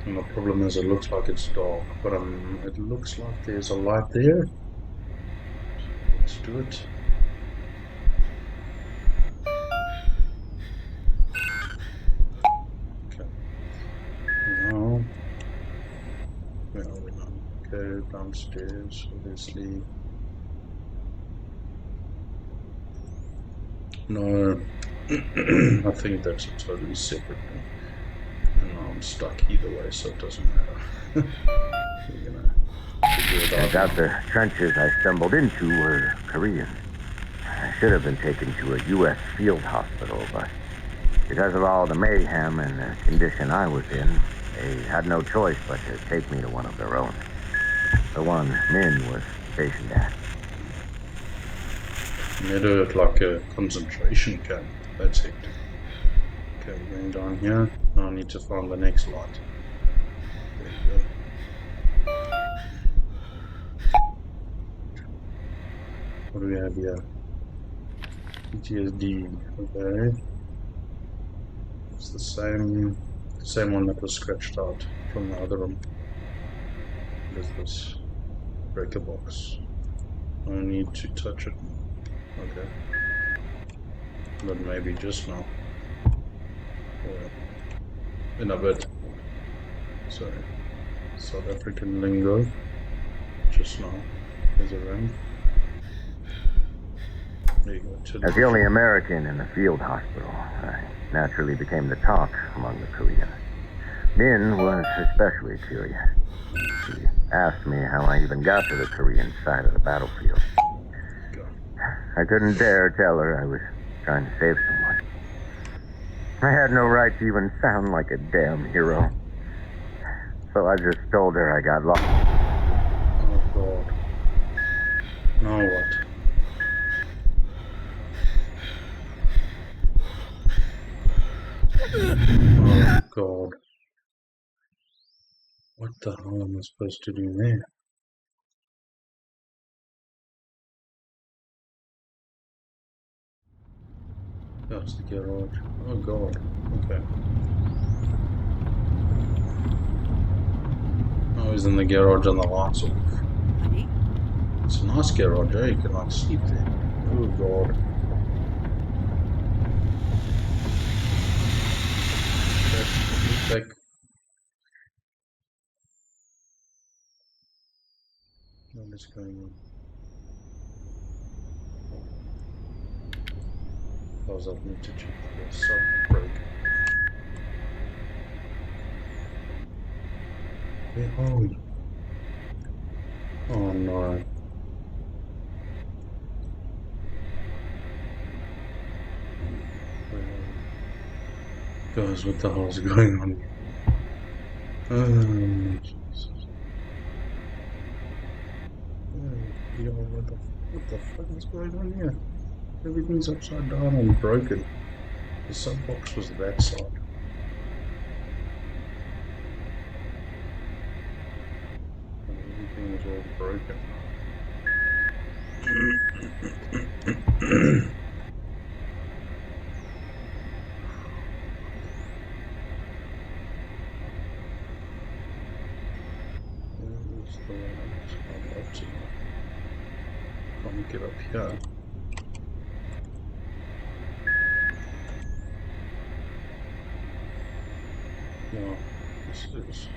And the problem is, it looks like it's dark, but it looks like there's a light there. Let's do it. Okay. Now, where are we now? Okay, downstairs, obviously. No, I think that's a totally separate thing. And now I'm stuck either way, so it doesn't matter. We're gonna figure it out. Turns out the trenches I stumbled into were Korean. I should have been taken to a U.S. field hospital, but because of all the mayhem and the condition I was in, they had no choice but to take me to one of their own. The one Min was stationed at. Made it like a concentration camp. That's hectic. Okay, we're going down here. Now I need to find the next light. There we go. What do we have here? PTSD. Okay. It's the same one that was scratched out from the other room. What is this? Breaker box. No need to touch it. Okay. But maybe just now. Or in a bit. Sorry. South African lingo. Just now. There's a ring. There you go. As the only American in the field hospital, I naturally became the talk among the Koreans. Min was especially curious. She asked me how I even got to the Korean side of the battlefield. I couldn't dare tell her I was trying to save someone. I had no right to even sound like a damn hero. So I just told her I got lost. Oh god. Now what? Oh god. What the hell am I supposed to do there? That's the garage. Oh god. Okay. I was in the garage and the lights off. Honey? It's a nice garage, eh? You can like sleep there. Oh god. Back. What is going on? How's that need to check the sub break? Where are we? Oh no. Guys, what the hell is going on here? Oh, Jesus. Yo, what the fuck is going on here? Everything's upside down and broken. The sub box was that side. And everything was all broken. Where is the one I'm up to? Can't get up here. No, this is.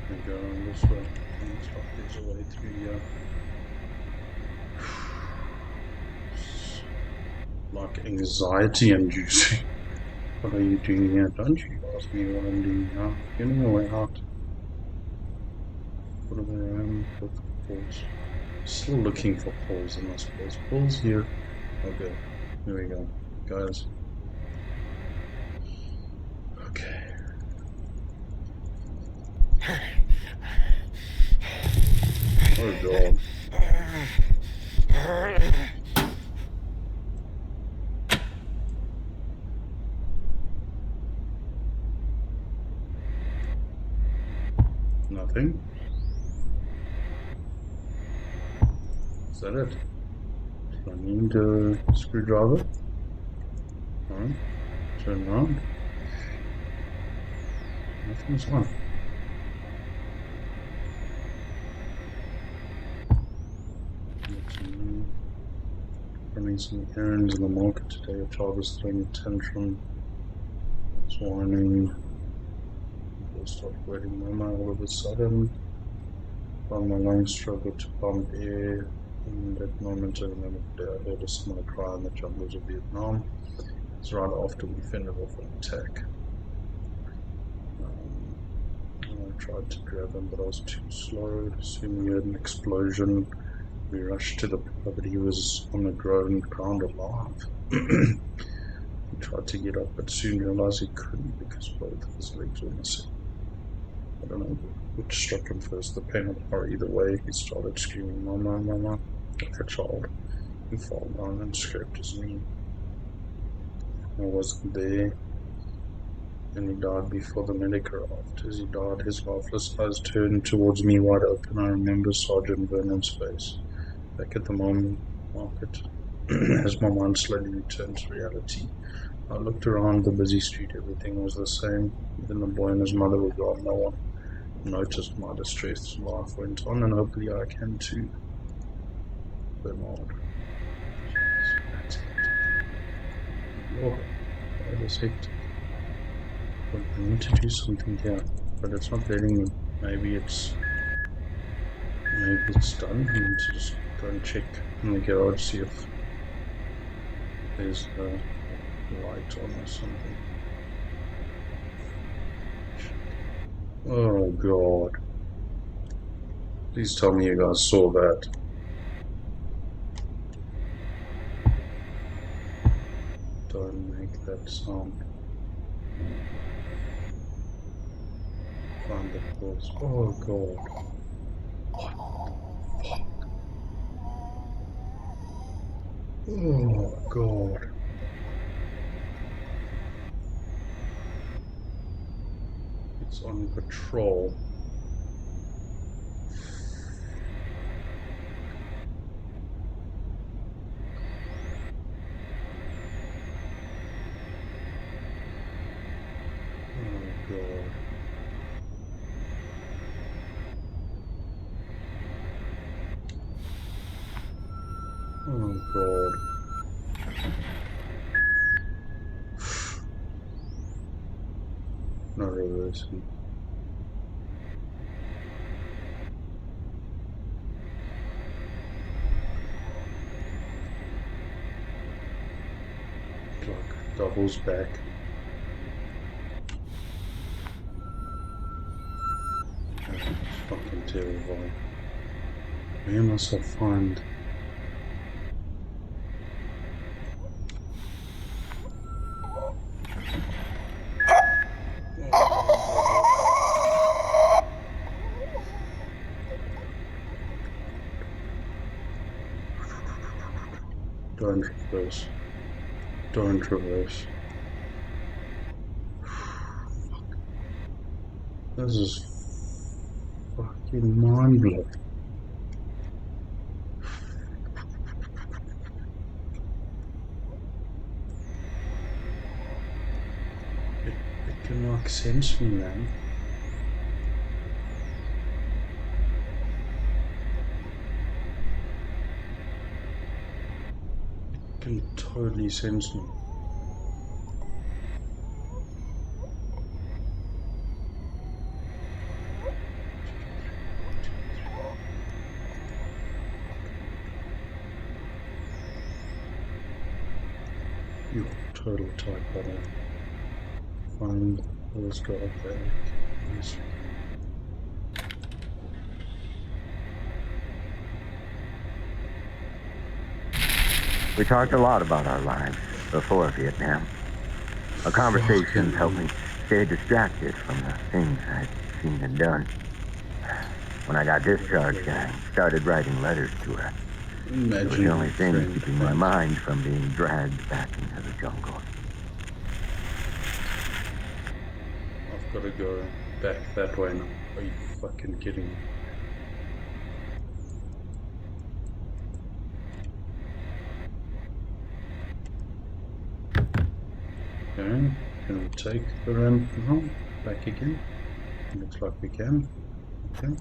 I go on this way. Looks like there's a way through here. Like anxiety inducing. What are you doing here? Don't you ask me what I'm doing here. Give me a way out. What are they around? Look for pulls. Still looking for pulls in this place. Pulls here. Okay. Here we go. Guys. Okay. Oh god. Nothing. Is that it? Do I need a screwdriver? Alright. Turn around. Nothing's on. Running some errands in the market today. A child is throwing a tantrum. It's whining. People start waiting mama all of a sudden. Found my lungs struggle to pump air. In that moment, I remember the day I heard a small cry in the jungles of Vietnam. It's right after we fended off an attack. I tried to grab him, but I was too slow. Soon we heard an explosion. We rushed to the bar, but he was on the ground alive. He tried to get up, but soon realized he couldn't because both of his legs were missing. I don't know which struck him first, the pain or the horror. Either way, he started screaming, "Mama, Mama," like a child. He fell down and scraped his knee. I wasn't there, and he died before the medic arrived. As he died, his lifeless eyes turned towards me wide open. I remember Sergeant Vernon's face. Back at the market, as my mind slowly returned to reality, I looked around the busy street. Everything was the same. Even the boy and his mother were gone. No one noticed my distress. Life went on, and hopefully I can too. Bernard. Oh, that is hectic. But I need to do something here, but it's not letting me. Maybe it's done. I need to just go and check in the garage, see if there's a light on or something. Oh god. Please tell me you guys saw that. Don't make that sound. Find the cause. Oh god. Oh god. It's on patrol. Oh god. Oh god. No reversing. Clock doubles back. It's fucking terrifying. Where must I find? Don't reverse. Don't reverse. This is fucking mind-blowing. It can like sense me, man. It can totally sense me. You total type button. Find this guy back. Yes. We talked a lot about our lives before Vietnam. Our conversations helped me stay distracted from the things I'd seen and done. When I got discharged, I started writing letters to her. It was the only thing keeping my mind from being dragged back into the jungle. I've got to go back that way now. Are you fucking kidding me? Okay, can we take the ramp now? Back again? Looks like we can. Okay.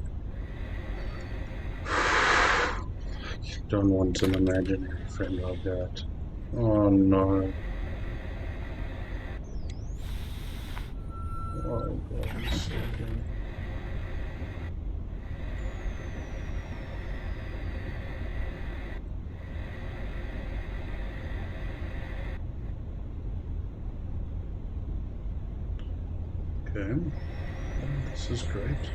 Don't want an imaginary friend like that. Oh no. Oh god, he's so good. Okay. Well, this is great.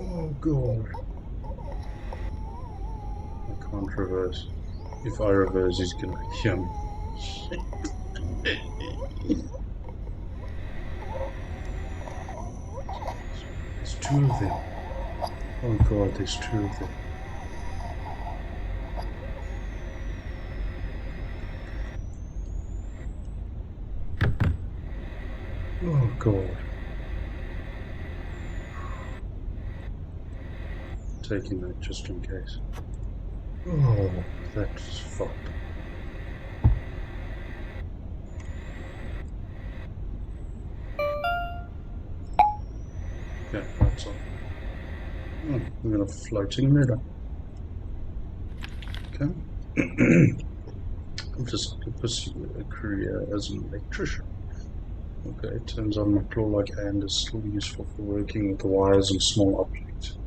Oh god. I can't reverse. If I reverse, he's gonna kill me. There's two of them. Oh god, there's two of them. Oh god. Taking that just in case. Oh, that's fucked. Okay, right, so. We got a floating ladder. Okay. I've decided to pursue a career as an electrician. Okay, it turns out my claw-like hand is still useful for working with wires and small objects.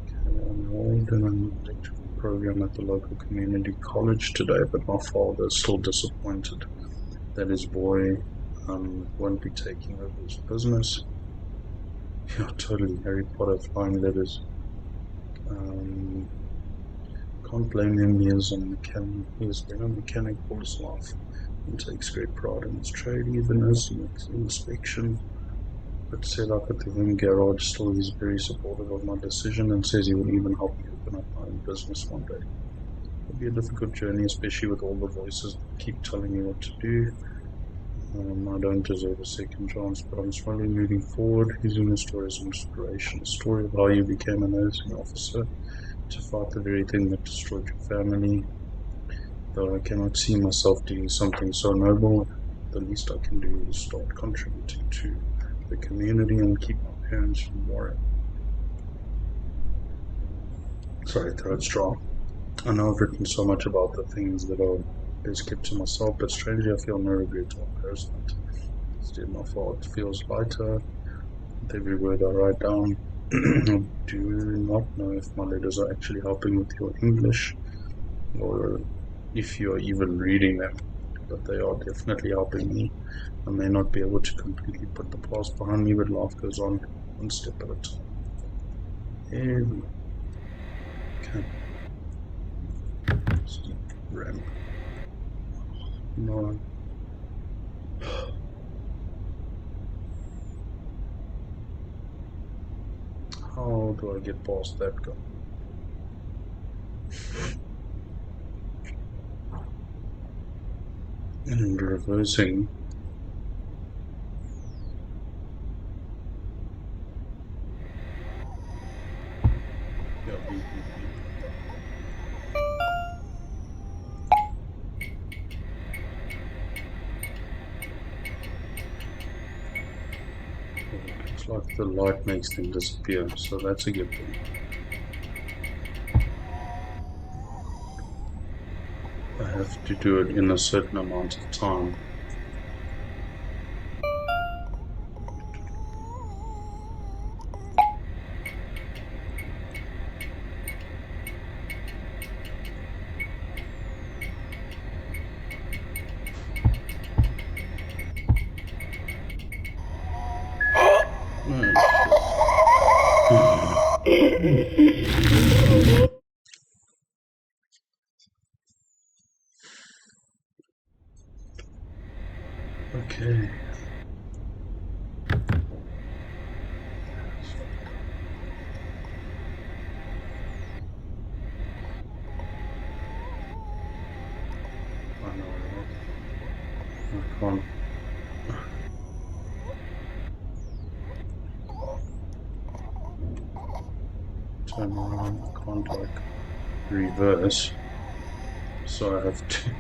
Okay, I enrolled in an electrical program at the local community college today, but my father is still disappointed that his boy won't be taking over his business. Yeah, totally Harry Potter flying letters. Um, Can't blame him. He has been a mechanic all his life and takes great pride in his trade, even as he makes inspection. But set up at the Vim garage, still he's very supportive of my decision and says he will even help me open up my own business one day. It'll be a difficult journey, especially with all the voices that keep telling me what to do. I don't deserve a second chance, but I'm slowly moving forward, using the story as inspiration. A story of how you became a nursing officer to fight the very thing that destroyed your family. Though I cannot see myself doing something so noble, the least I can do is start contributing to the community and keep my parents from worrying. Sorry, throat's dry. I know I've written so much about the things that are best kept to myself, but strangely I feel no regret or embarrassment. Instead, my heart feels lighter with every word I write down. I do not know if my letters are actually helping with your English or if you're even reading them, but they are definitely helping me. I may not be able to completely put the past behind me, but life goes on one step at a time. And okay, steep ramp. No. How do I get past that guy? And reversing. Yeah, beep, beep, beep. It's like the light makes them disappear, so that's a good thing. I have to do it in a certain amount of time. Oh, shit. Okay. I know, right? I can't. Turn around. I can't, like, reverse. So I have to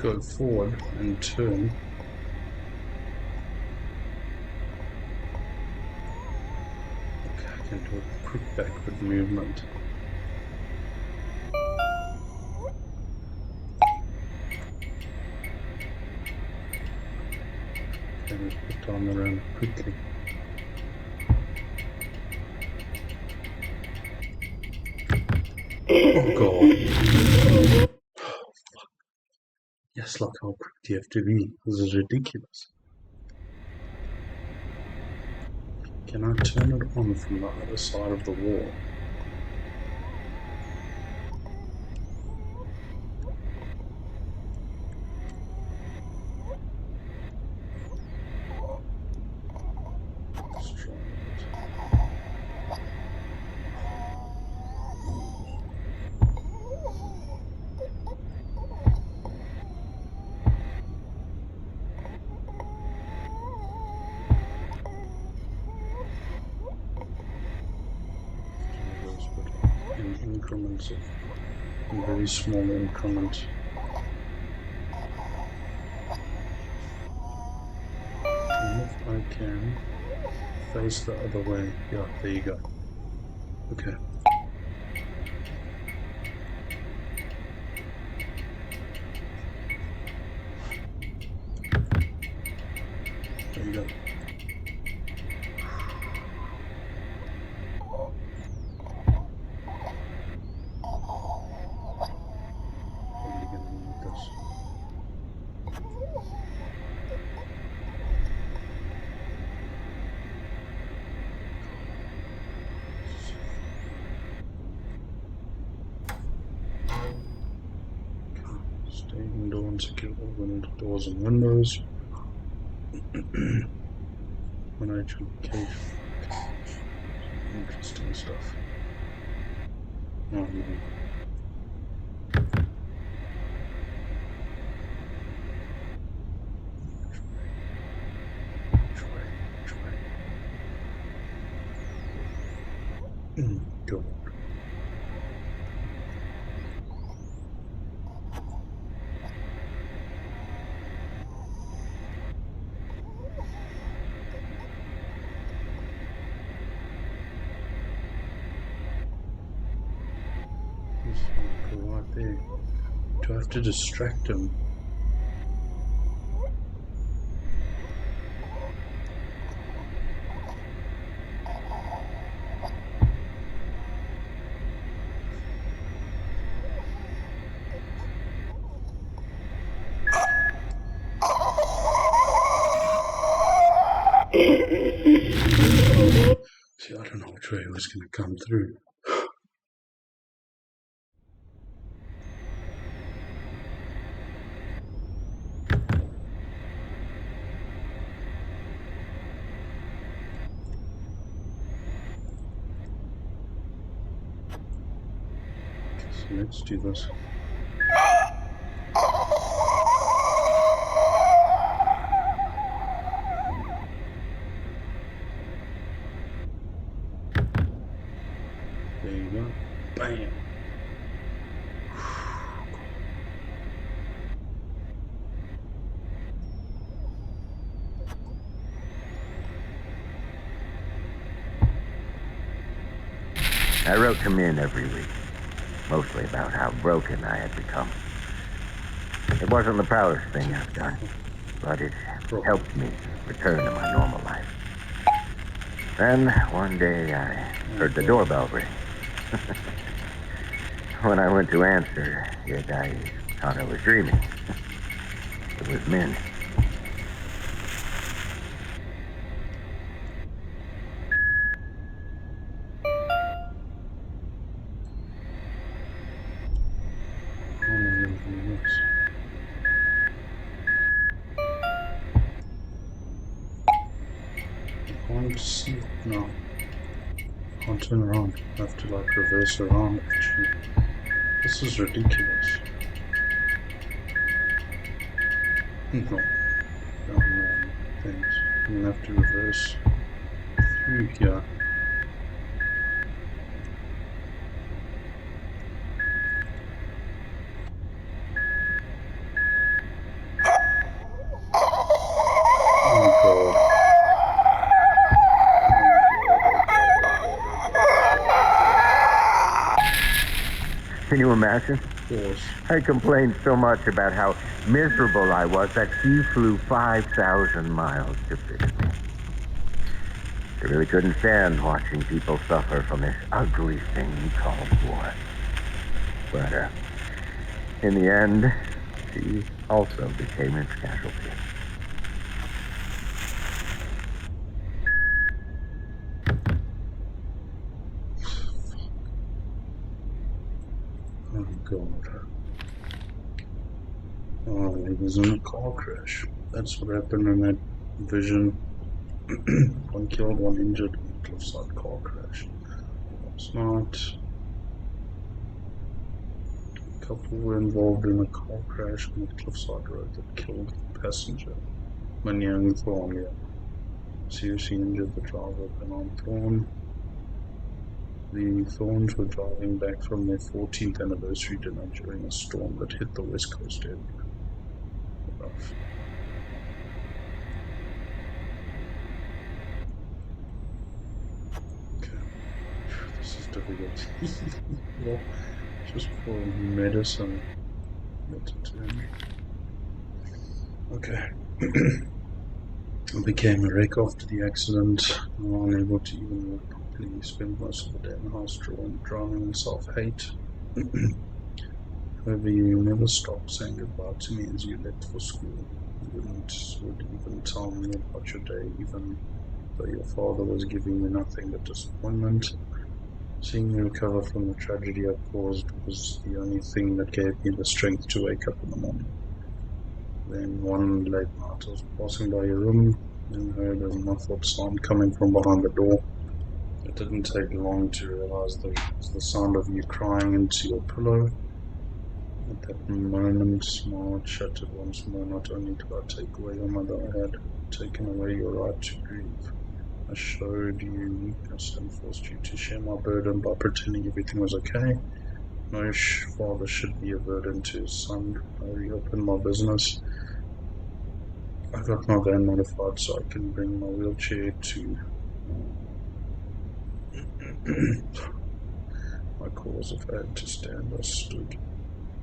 go forward and turn. Okay, I can do a quick backward movement. Can put down the ramp quickly. Oh god. Yes, look how quick do you have to be? This is ridiculous. Can I turn it on from the other side of the wall? Let's try it. In increments of A very small increment. And if I can face the other way. Yeah, there you go. Okay. There you go. Probably gonna need this. Stay indoor and secure all doors and windows. Manage location. Interesting stuff. Oh no. Go. Go right there. Do I have to distract him? See, I don't know which way it was going to come through. So let's do this. There you go. Bam. I wrote to Min every week, mostly about how broken I had become. It wasn't the proudest thing I've done, but it helped me return to my normal life. Then, one day, I heard the doorbell ring. When I went to answer it, I thought I was dreaming. It was Min. See, no, can't turn around. I have to like reverse around actually. This is ridiculous. No, things. I'm gonna have to reverse through here. Oh god. Can you imagine? Yes. I complained so much about how miserable I was that she flew 5,000 miles to fix me. I really couldn't stand watching people suffer from this ugly thing called war. But in the end, she also became its casualty. Oh god. Oh, he was in a car crash. That's what happened in that vision. One killed, one injured in a cliffside car crash. Last night, a couple were involved in a car crash on a cliffside road that killed the passenger. Young Thorne, yeah. Seriously injured the driver, Thorne. The Thorns were driving back from their 14th anniversary dinner during a storm that hit the West Coast area. Rough. Okay. This is difficult. Well, just for medicine. Okay. I became a wreck after the accident. Unable to even walk properly. Spent most of the day in the house drowning in self-hate. However, you never stopped saying goodbye to me as you left for school. You would even tell me about your day, even though your father was giving you nothing but disappointment. Seeing you recover from the tragedy I caused was the only thing that gave me the strength to wake up in the morning. Then one late night I was passing by your room and heard a muffled sound coming from behind the door. It didn't take long to realize that it was the sound of you crying into your pillow. At that moment, my heart shattered once more. Not only did I take away your mother, I had taken away your right to grieve. I showed you weakness and forced you to share my burden by pretending everything was okay. No father should be a burden to his son. I reopened my business. I got my van modified so I can bring my wheelchair to my cause. If I had to stand, I stood.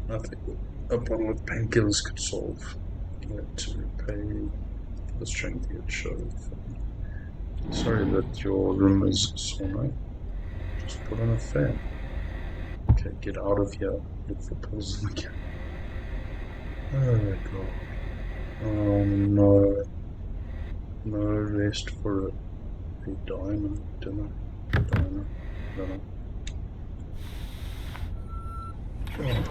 Nothing a bottle of painkillers could solve. I had to repay the strength you had showed for me. Sorry that your room is sauna. Just put on a fan. Okay, get out of here. Look for pills in the cabinet. Oh god. Oh no. No rest for a diner. Dinner. Diner. Dinner. Oh, okay.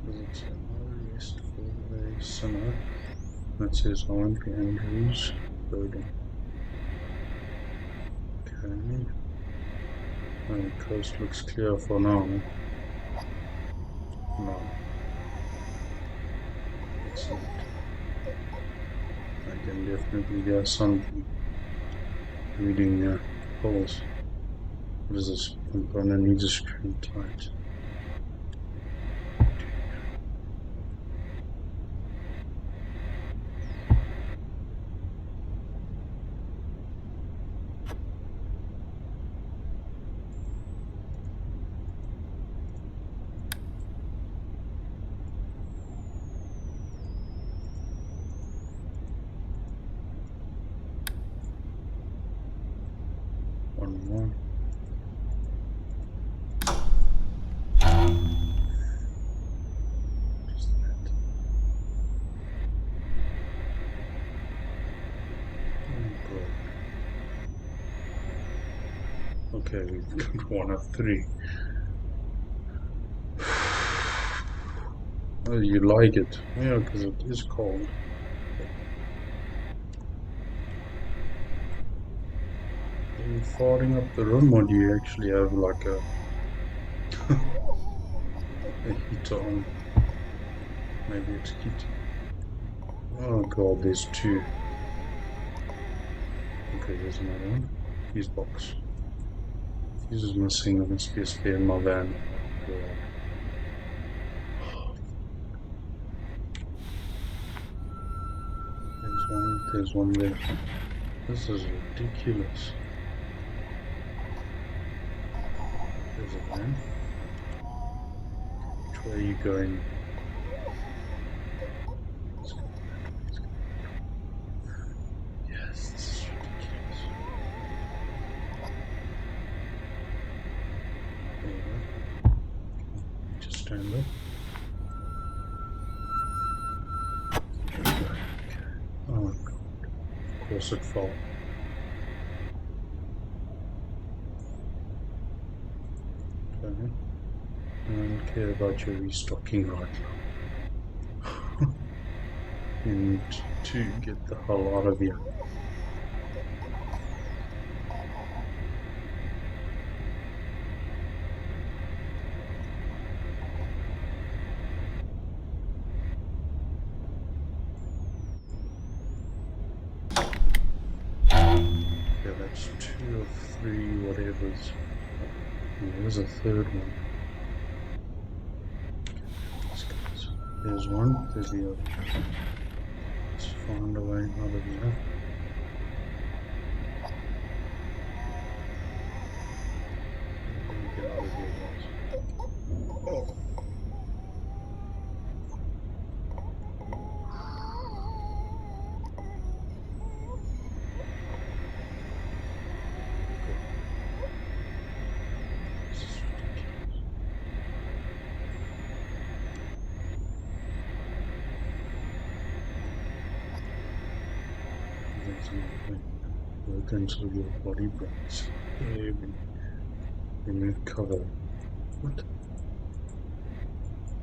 Does it say no rest for a sinner? That says R.M.P. Andrews. Burden. Okay. The coast looks clear for now. No. It's not. I can definitely hear something reading holes. What is this? Component needs a screen tight. One more. Just that. Oh god. Okay, we've got one of three. Oh, you like it? Yeah, because it is cold. Are you farting up the room, or do you actually have like a heater on? Maybe it's heat. Oh god, there's two. Okay, here's another one. Fuse box. Fuse is missing. There must be a spare in my van. Oh god. There's one there. This is ridiculous. There's a van. Which way are you going? Let's go. Let's go. Yes, this is ridiculous. There you go. Just stand up. Okay. Oh god. Of course it fell. Okay. I don't care about your restocking right now. You need to get the hell out of here. There's 2 or 3 whatevers. There's a third one. There's one, there's the other. Let's find a way out of here. Get out of here, guys. This is ridiculous. There's nothing. Work until your body breaks. Remove cover. What?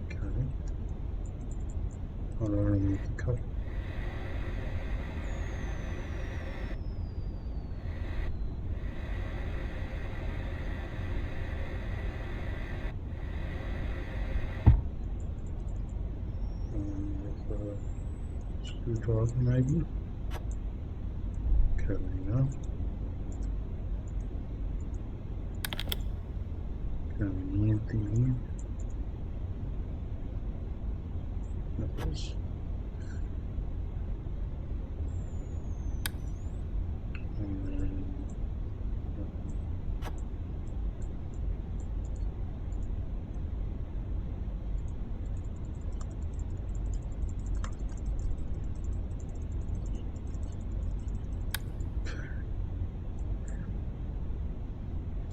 Okay. How do I remove the cover? With a screwdriver, maybe? Okay, there we go. Okay, we need the nipples. And then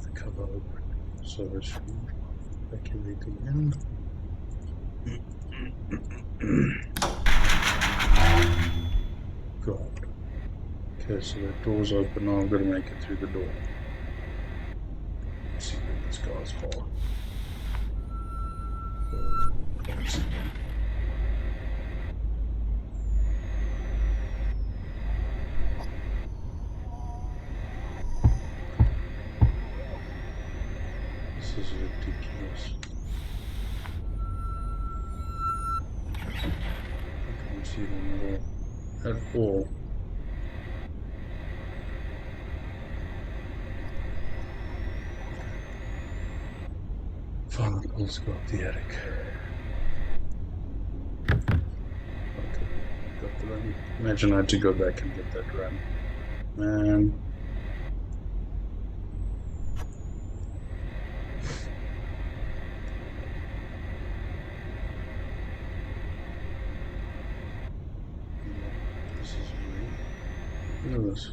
the cover open. So I should evacuate again. God. Okay, so the door's open now. I'm gonna make it through the door. Let's see what this guy's for. Can't see him. This is ridiculous. I can't see them at all. Finally, let's go up the attic. Okay, got the ram. Imagine I had to go back and get that ram. Man. This is weird. Look at this.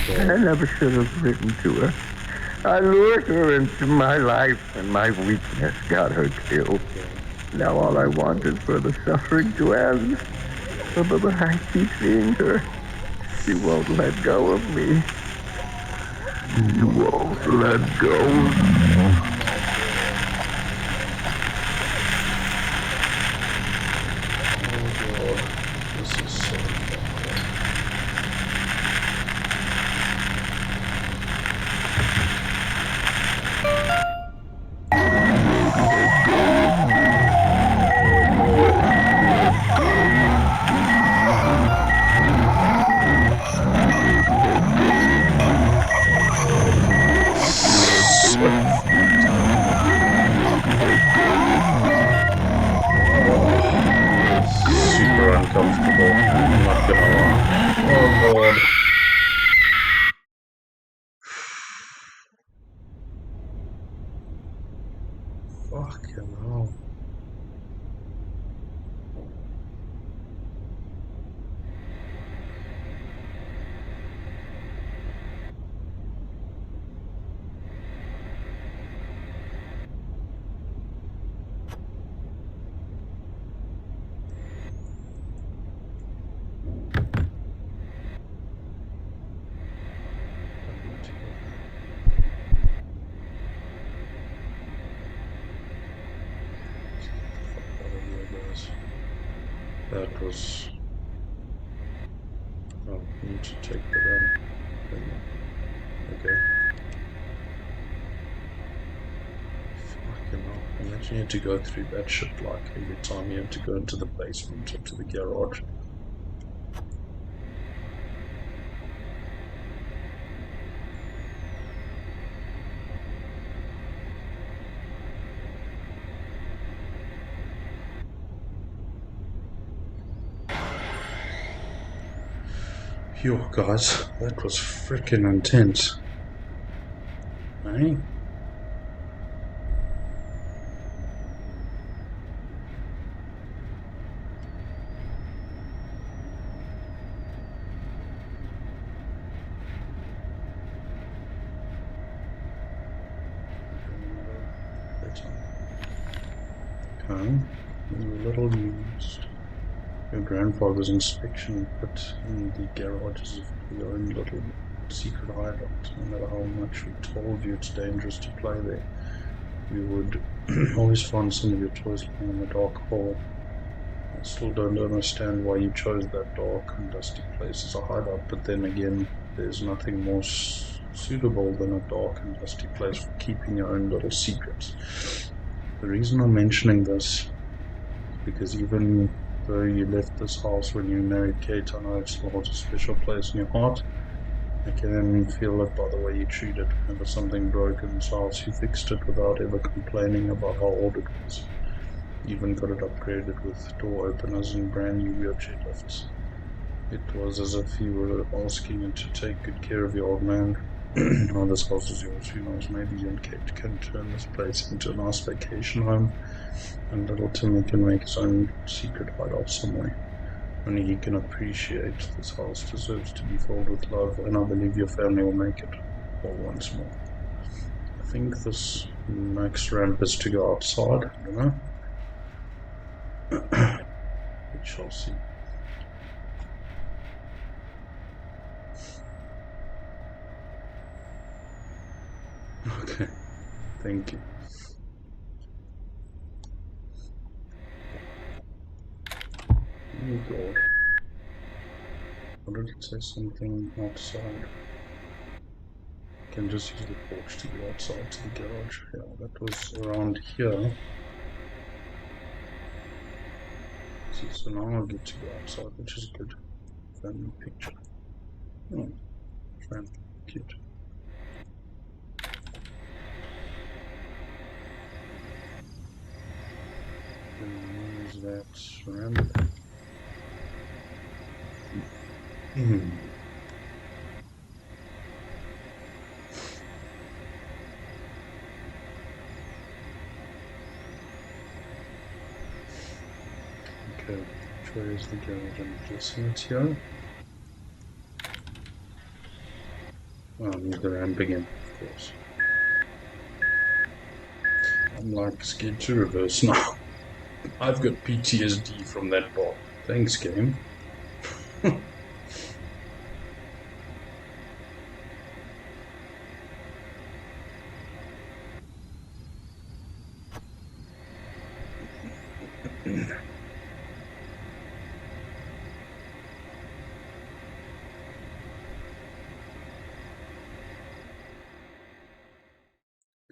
I never should have written to her. I lured her into my life, and my weakness got her killed. Now all I want is for the suffering to end. But I keep seeing her. She won't let go of me. She won't let go. This is so bad. Super uncomfortable. I'm not gonna lie. Oh god. Fucking hell. That was. Oh, I need to take the ram. Okay. Fucking hell. Imagine you had to go through that shit like every time you had to go into the basement or to the garage. Phew, guys, that was freaking intense. Eh? Okay, you were a little used. Your grandfather's inspection put in the garage as if it were your own little secret hideout. No matter how much we told you it's dangerous to play there, you would always find some of your toys lying in the dark hole. I still don't understand why you chose that dark and dusty place as a hideout, but then again, there's nothing more suitable than a dark and dusty place for keeping your own little secrets. The reason I'm mentioning this is because even though you left this house when you married Kate, I know it still holds a special place in your heart. I can feel it by the way you treat it. Whenever something broke in this house, you fixed it without ever complaining about how old it was. You even got it upgraded with door openers and brand new wheelchair lifts. It was as if you were asking it to take good care of your old man. Now this house is yours. Who knows? Maybe you and Kate can turn this place into a nice vacation home, and little Timmy can make his own secret hideout somewhere. Only he can appreciate this house deserves to be filled with love, and I believe your family will make it all once more. I think this next ramp is to go outside. I don't know. We shall see. Okay, thank you. Oh god. What did it say? Something outside? I can just use the porch to get outside to the garage. Yeah, that was around here. See, so now I'll get to go outside, which is good. Family picture. Oh, friend, cute. And use that ramp. Okay, which way is the garage? I'm guessing it's here. Oh, I need the ramp again, of course. I'm like scared to reverse now. I've got PTSD from that ball. Thanks, game.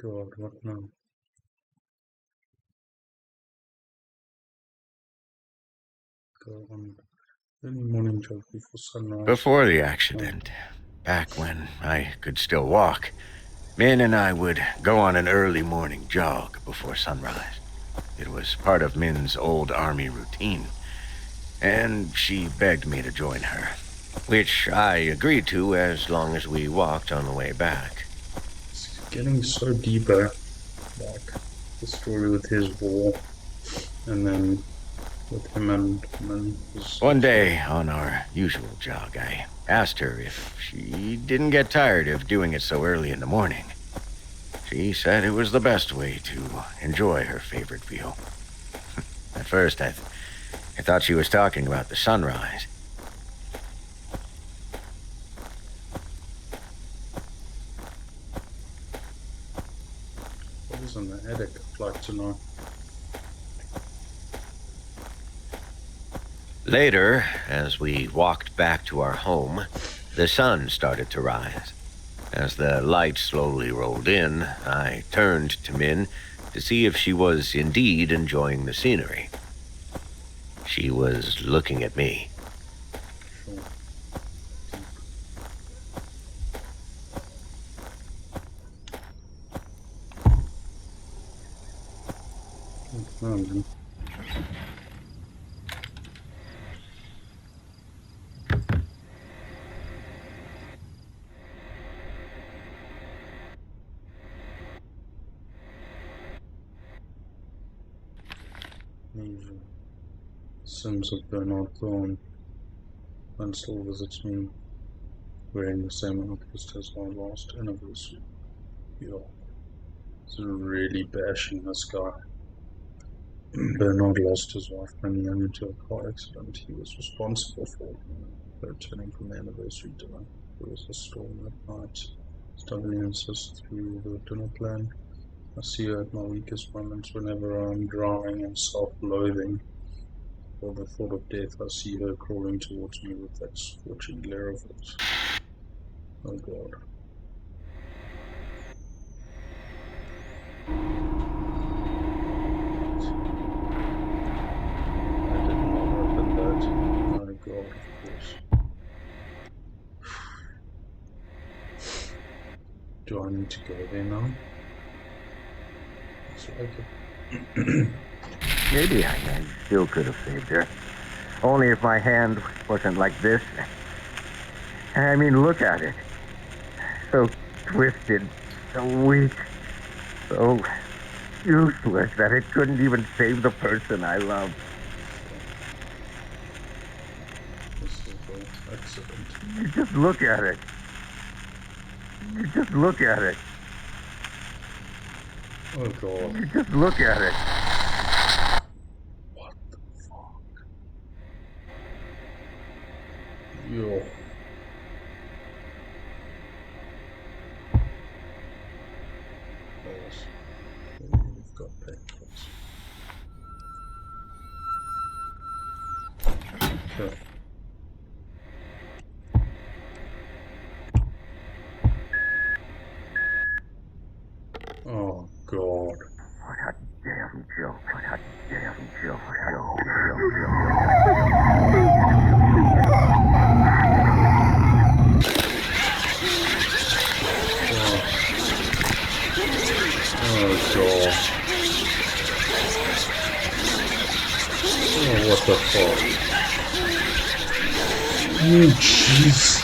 God, what now? Go on. Early morning jog before sunrise. Before the accident, back when I could still walk, Min and I would go on an early morning jog before sunrise. It was part of Min's old army routine, and she begged me to join her, which I agreed to as long as we walked on the way back. It's getting so deeper, like the story with his war, and then with him and Min. One day, on our usual jog, I asked her if she didn't get tired of doing it so early in the morning. She said it was the best way to enjoy her favorite view. At first, I thought she was talking about the sunrise. What is in the attic? I'd like to know. Later, as we walked back to our home, the sun started to rise. As the light slowly rolled in, I turned to Min to see if she was indeed enjoying the scenery. She was looking at me. Sure. Oh, man. Sims of Bernard Thorne. And still visits me wearing the same outfit as my last anniversary. Yo, it's really bashing this guy. Bernard lost his wife many years into a car accident he was responsible for. Returning from the anniversary dinner, there was a storm that night. Stubbornly insists through the dinner plan. I see her at my weakest moments whenever I'm drowning in self-loathing. For the thought of death, I see her crawling towards me with that scorching glare of hers. Oh God. I did not open that. My God, of course. Do I need to go there now? Looks like it. Maybe I still could have saved her. Only if my hand wasn't like this. I mean, look at it. So twisted, so weak, so useless that it couldn't even save the person I love. This is an accident. You just look at it. You just look at it. Oh God. You just look at it. What the fuck? Yo. Yes. We've got pamphlets. Okay. Oh God. What a damn joke. What a damn joke. Oh God. Oh, what the fuck? Oh jeez.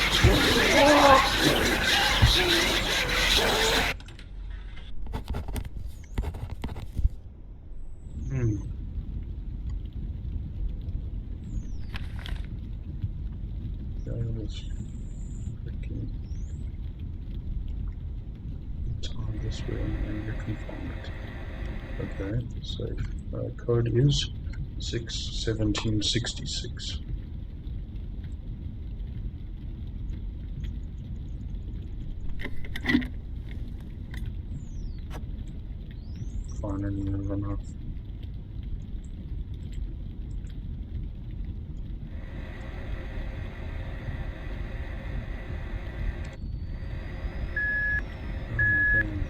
That was freaking time this way and you can find it. Okay, safe. Code is 61766. Finally have enough. Oh, damn.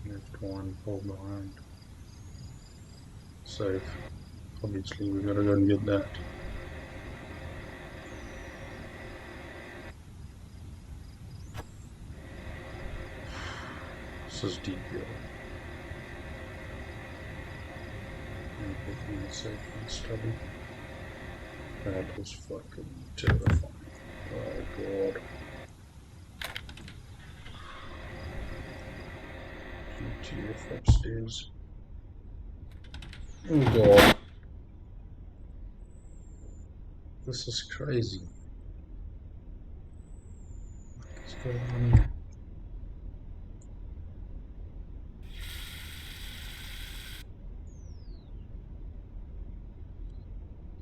Left one, hold behind. Safe. Obviously, we gotta go and get that. This is deep, yo. I'm picking the safe and study. That was fucking terrifying. Oh God. GTF upstairs. Oh God. This is crazy. What's going on here?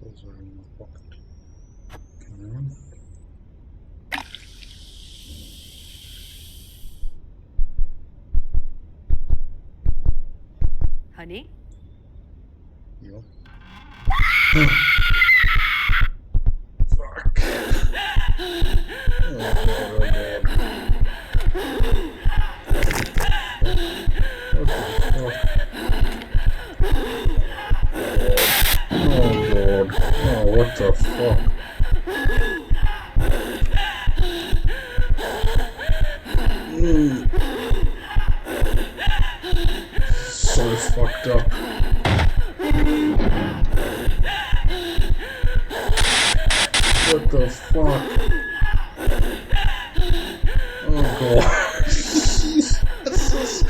Those are in my pocket. Come on. Honey? Yep. Fuck. Oh God, oh God. What the fuck? Oh God. Oh, what the fuck? so fucked up. What the fuck? Oh god. This is...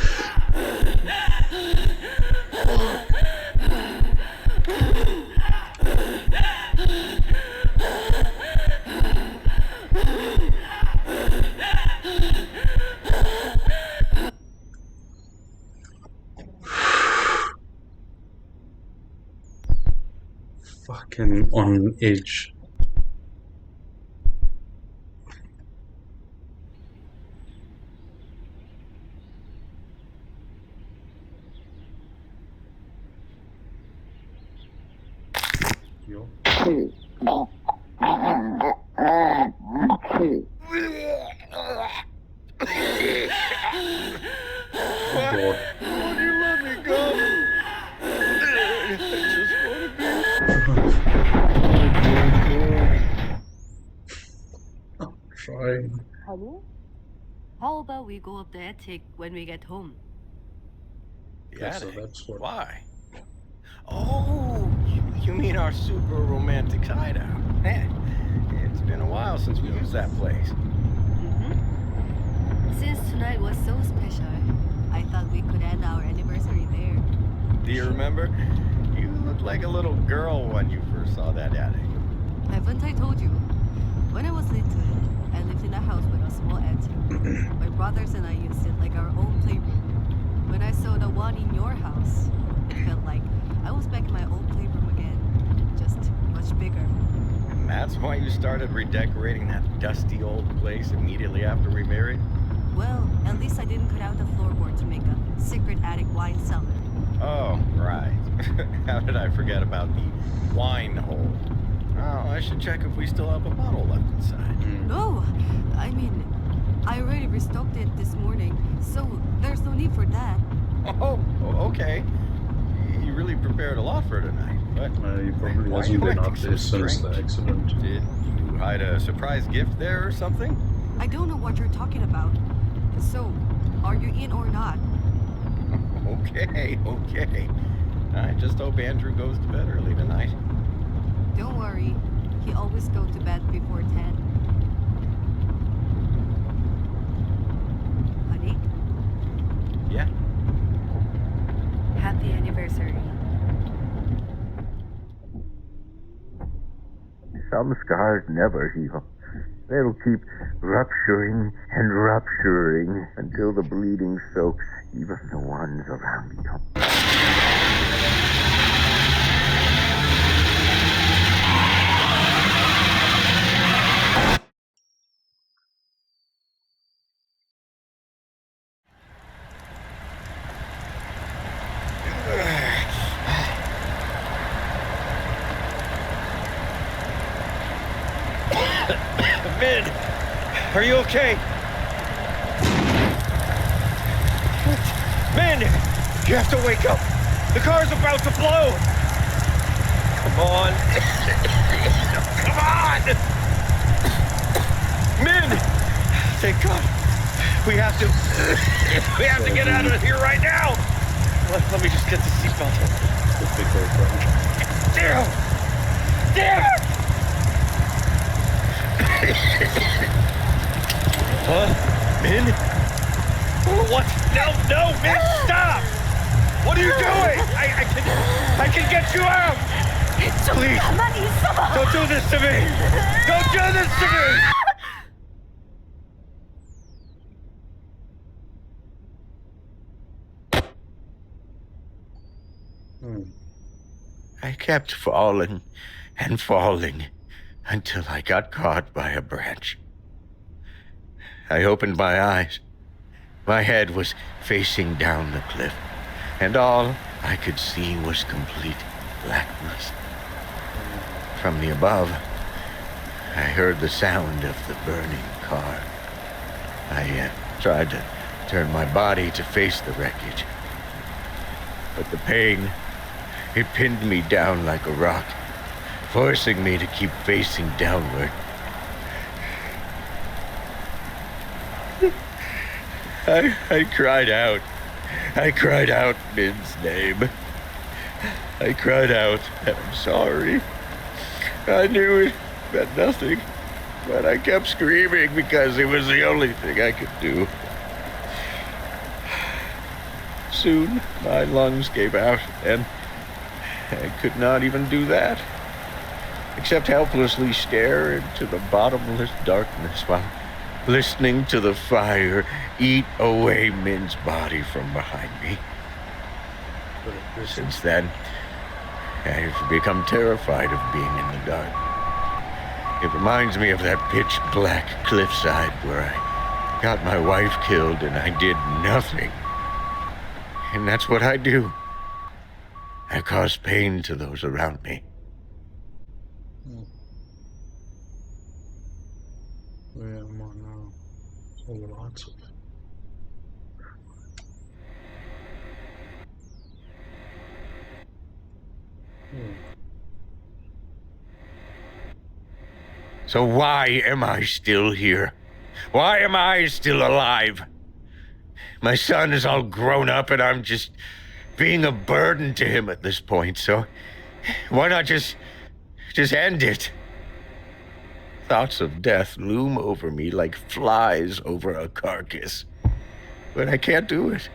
Fucking on edge. Yo. Oh god. Won't you let me go? I just want to be. I'm trying. Hello? How about we go up the attic when we get home? Okay, so that's what... Why? Oh, you mean our super romantic hideout? Man, it's been a while since we used that place. Since tonight was so special, I thought we could end our anniversary there. Do you remember? You looked like a little girl when you first saw that attic. Haven't I told you? When I was little, I lived in a house with a small attic. My brothers and I used it like our own playroom. When I saw the one in your house, it felt like I was back in my old playroom again, just much bigger. And that's why you started redecorating that dusty old place immediately after we married? Well, at least I didn't cut out the floorboard to make a secret attic wine cellar. Oh, right. How did I forget about the wine hole? Oh, I should check if we still have a bottle left inside. No, I mean, I already restocked it this morning, so there's no need for that. Oh, okay. You really prepared a lot for tonight, but He probably why are hasn't you been acting out there so since the strange? accident. Did you hide a surprise gift there or something? I don't know what you're talking about. So, are you in or not? Okay. I just hope Andrew goes to bed early tonight. Don't worry, he always goes to bed before 10. Honey, Yeah? happy anniversary. Some scars never heal. They'll keep rupturing and rupturing until the bleeding soaks even the ones around you. Min, are you okay? Min, you have to wake up. The car's about to blow. Come on. Come on. Min, thank God. We have to get out of here right now. Let me just get the seatbelt. Damn it! Huh? Min? What? No, Min, stop! What are you doing? I can get you out! Please, don't do this to me! Don't do this to me! I kept falling and falling until I got caught by a branch. I opened my eyes. My head was facing down the cliff, and all I could see was complete blackness. From the above, I heard the sound of the burning car. I tried to turn my body to face the wreckage, but the pain, it pinned me down like a rock, forcing me to keep facing downward. I cried out, I cried out Min's name. I cried out, and I'm sorry. I knew it meant nothing, but I kept screaming because it was the only thing I could do. Soon, my lungs gave out, and I could not even do that, except helplessly stare into the bottomless darkness while listening to the fire eat away Min's body from behind me. Since then, I've become terrified of being in the dark. It reminds me of that pitch-black cliffside where I got my wife killed and I did nothing. And that's what I do. I cause pain to those around me. Where am I now? All the lights off. So why am I still here? Why am I still alive? My son is all grown up and I'm just being a burden to him at this point, so why not just end it? Thoughts of death loom over me like flies over a carcass. But I can't do it.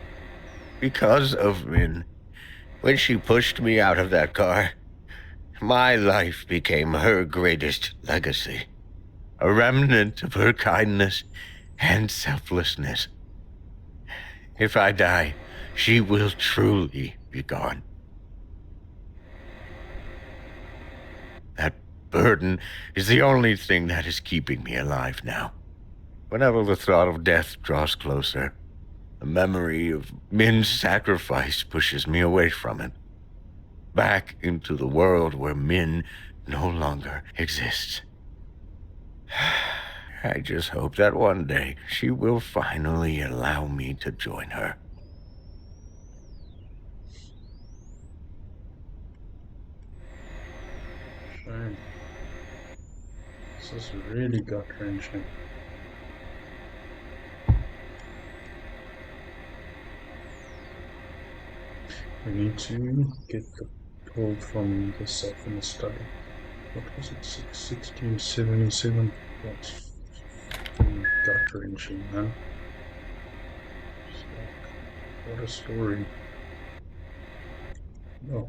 Because of Min. When she pushed me out of that car, my life became her greatest legacy. A remnant of her kindness and selflessness. If I die, she will truly be gone. That burden is the only thing that is keeping me alive now. Whenever the thought of death draws closer, the memory of Min's sacrifice pushes me away from it. Back into the world where Min no longer exists. I just hope that one day she will finally allow me to join her. Shame. This is really gut-wrenching. We need to get the pull from the self in the study. What was it? 1677? That's gut-wrenching, man. What a story. Oh.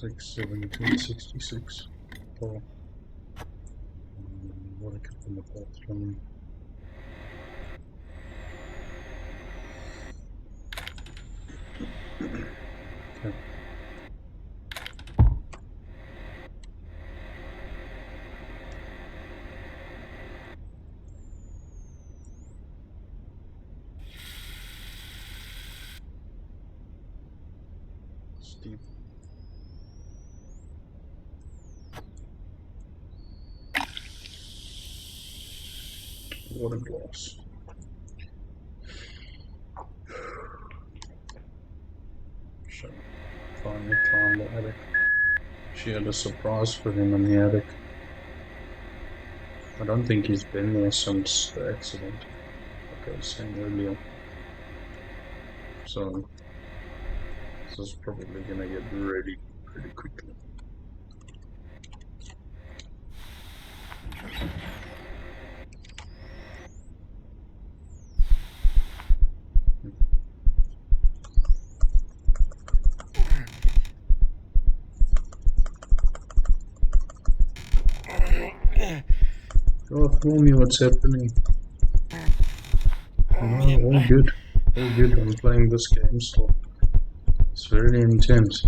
1766. Oh. What a couple of bathroom. Okay. Steve. Water glass. So, finally climbed the attic. She had a surprise for him in the attic. I don't think he's been there since the accident, like I was saying earlier. So, this is probably gonna get ready pretty quickly. Oh, tell me what's happening. No, all good. All good. I'm playing this game still. It's very intense.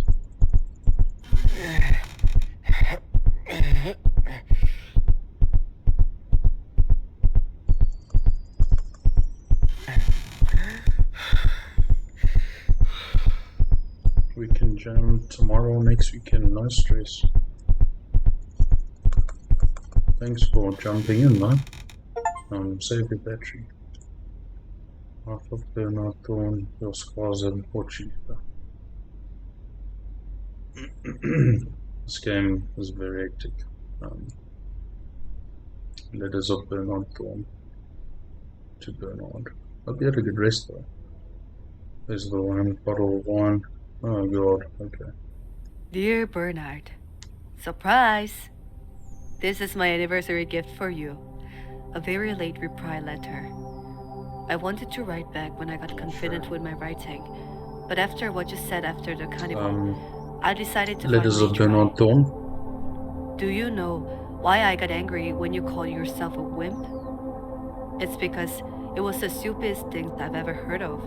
We can jam tomorrow, next weekend, no stress. Thanks for jumping in, man. Save your battery. Half of Bernard Thorne, your scars and Portugal. This game is very hectic. Letters of Bernard Thorne to Bernard. Hope you had a good rest though. There's the one bottle of wine. Oh god, okay. Dear Bernard, surprise! This is my anniversary gift for you. A very late reply letter. I wanted to write back when I got confident with my writing, but after what you said after the carnival, I decided to Letters finally of Bernard try. Thorne. Do you know why I got angry when you called yourself a wimp? It's because it was the stupidest thing I've ever heard of.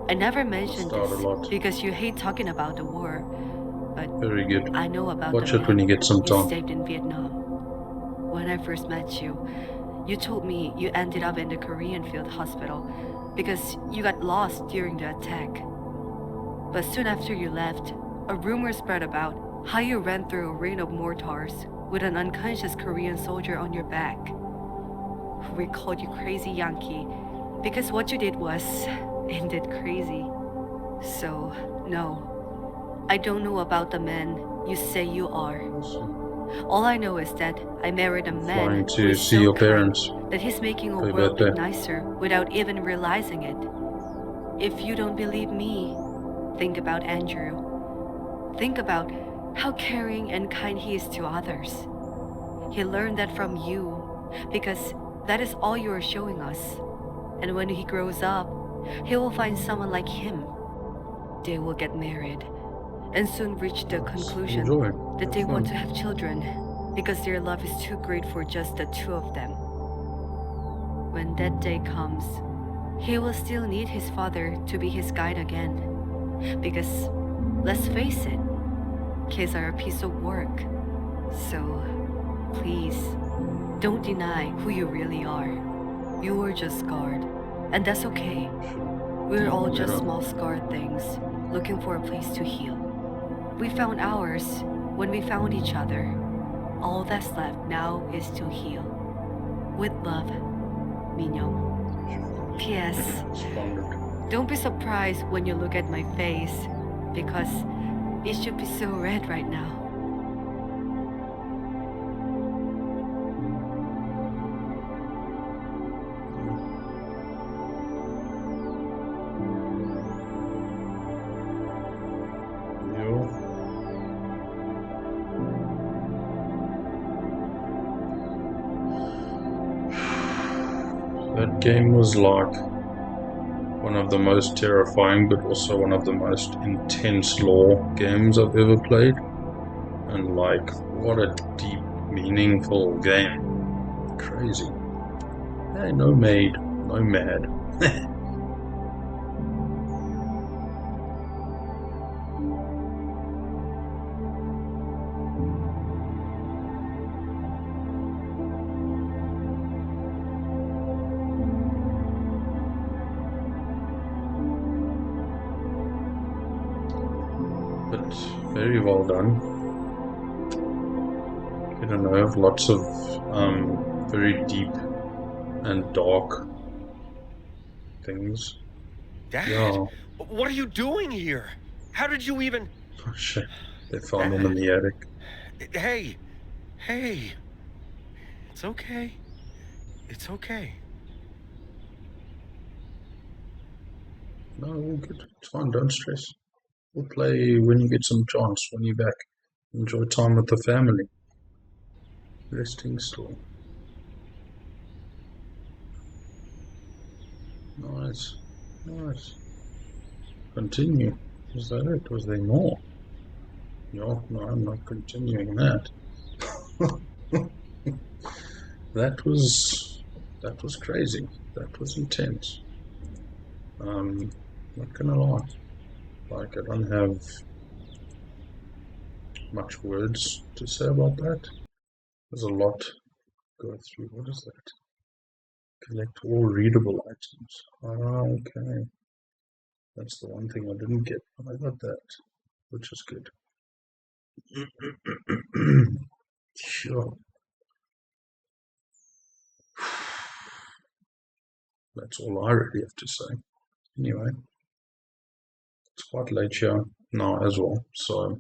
I never mentioned Start a this lot. because you hate talking about the war, but Very good. I know about Watch the it when you men get some you time. saved in Vietnam. When I first met you, you told me you ended up in the Korean field hospital because you got lost during the attack. But soon after you left, a rumor spread about how you ran through a rain of mortars with an unconscious Korean soldier on your back. We called you Crazy Yankee because what you did was indeed crazy. So, no, I don't know about the man you say you are. All I know is that I married a man Flying who to is see so your kind parents that he's making a for your world birthday. bit nicer without even realizing it. If you don't believe me, think about Andrew. Think about how caring and kind he is to others. He learned that from you because that is all you are showing us. And when he grows up, he will find someone like him. They will get married and soon reach the conclusion Enjoy. that Have they want to fun. have children because their love is too great for just the two of them. When that day comes, he will still need his father to be his guide again. Because, let's face it, kids are a piece of work. So, please, don't deny who you really are. You were just scarred, and that's okay. We're all just small scarred things, looking for a place to heal. We found ours when we found each other. All that's left now is to heal. With love, Minyoung. P.S. Splendid. Don't be surprised when you look at my face, because it should be so red right now. Yo. That game was like one of the most terrifying but also one of the most intense lore games I've ever played. And like, what a deep, meaningful game. Crazy. Hey, no maid, no mad. But very well done. I don't know, lots of very deep and dark things. Dad, Yeah, what are you doing here? How did you even... oh shit. They found him in the attic. Hey, hey. It's okay. It's okay. No, all good. It's fine, don't stress. We'll play when you get some chance, when you're back. Enjoy time with the family. Resting still. Nice. Nice. Continue. Was that it? Was there more? No, no, I'm not continuing that. That was crazy. That was intense. Not gonna lie. Like I don't have much words to say about that. There's a lot to go through. What is that? Collect all readable items. Ah, okay. That's the one thing I didn't get. I got that, which is good. Sure. That's all I really have to say. Anyway, it's quite late here now as well, so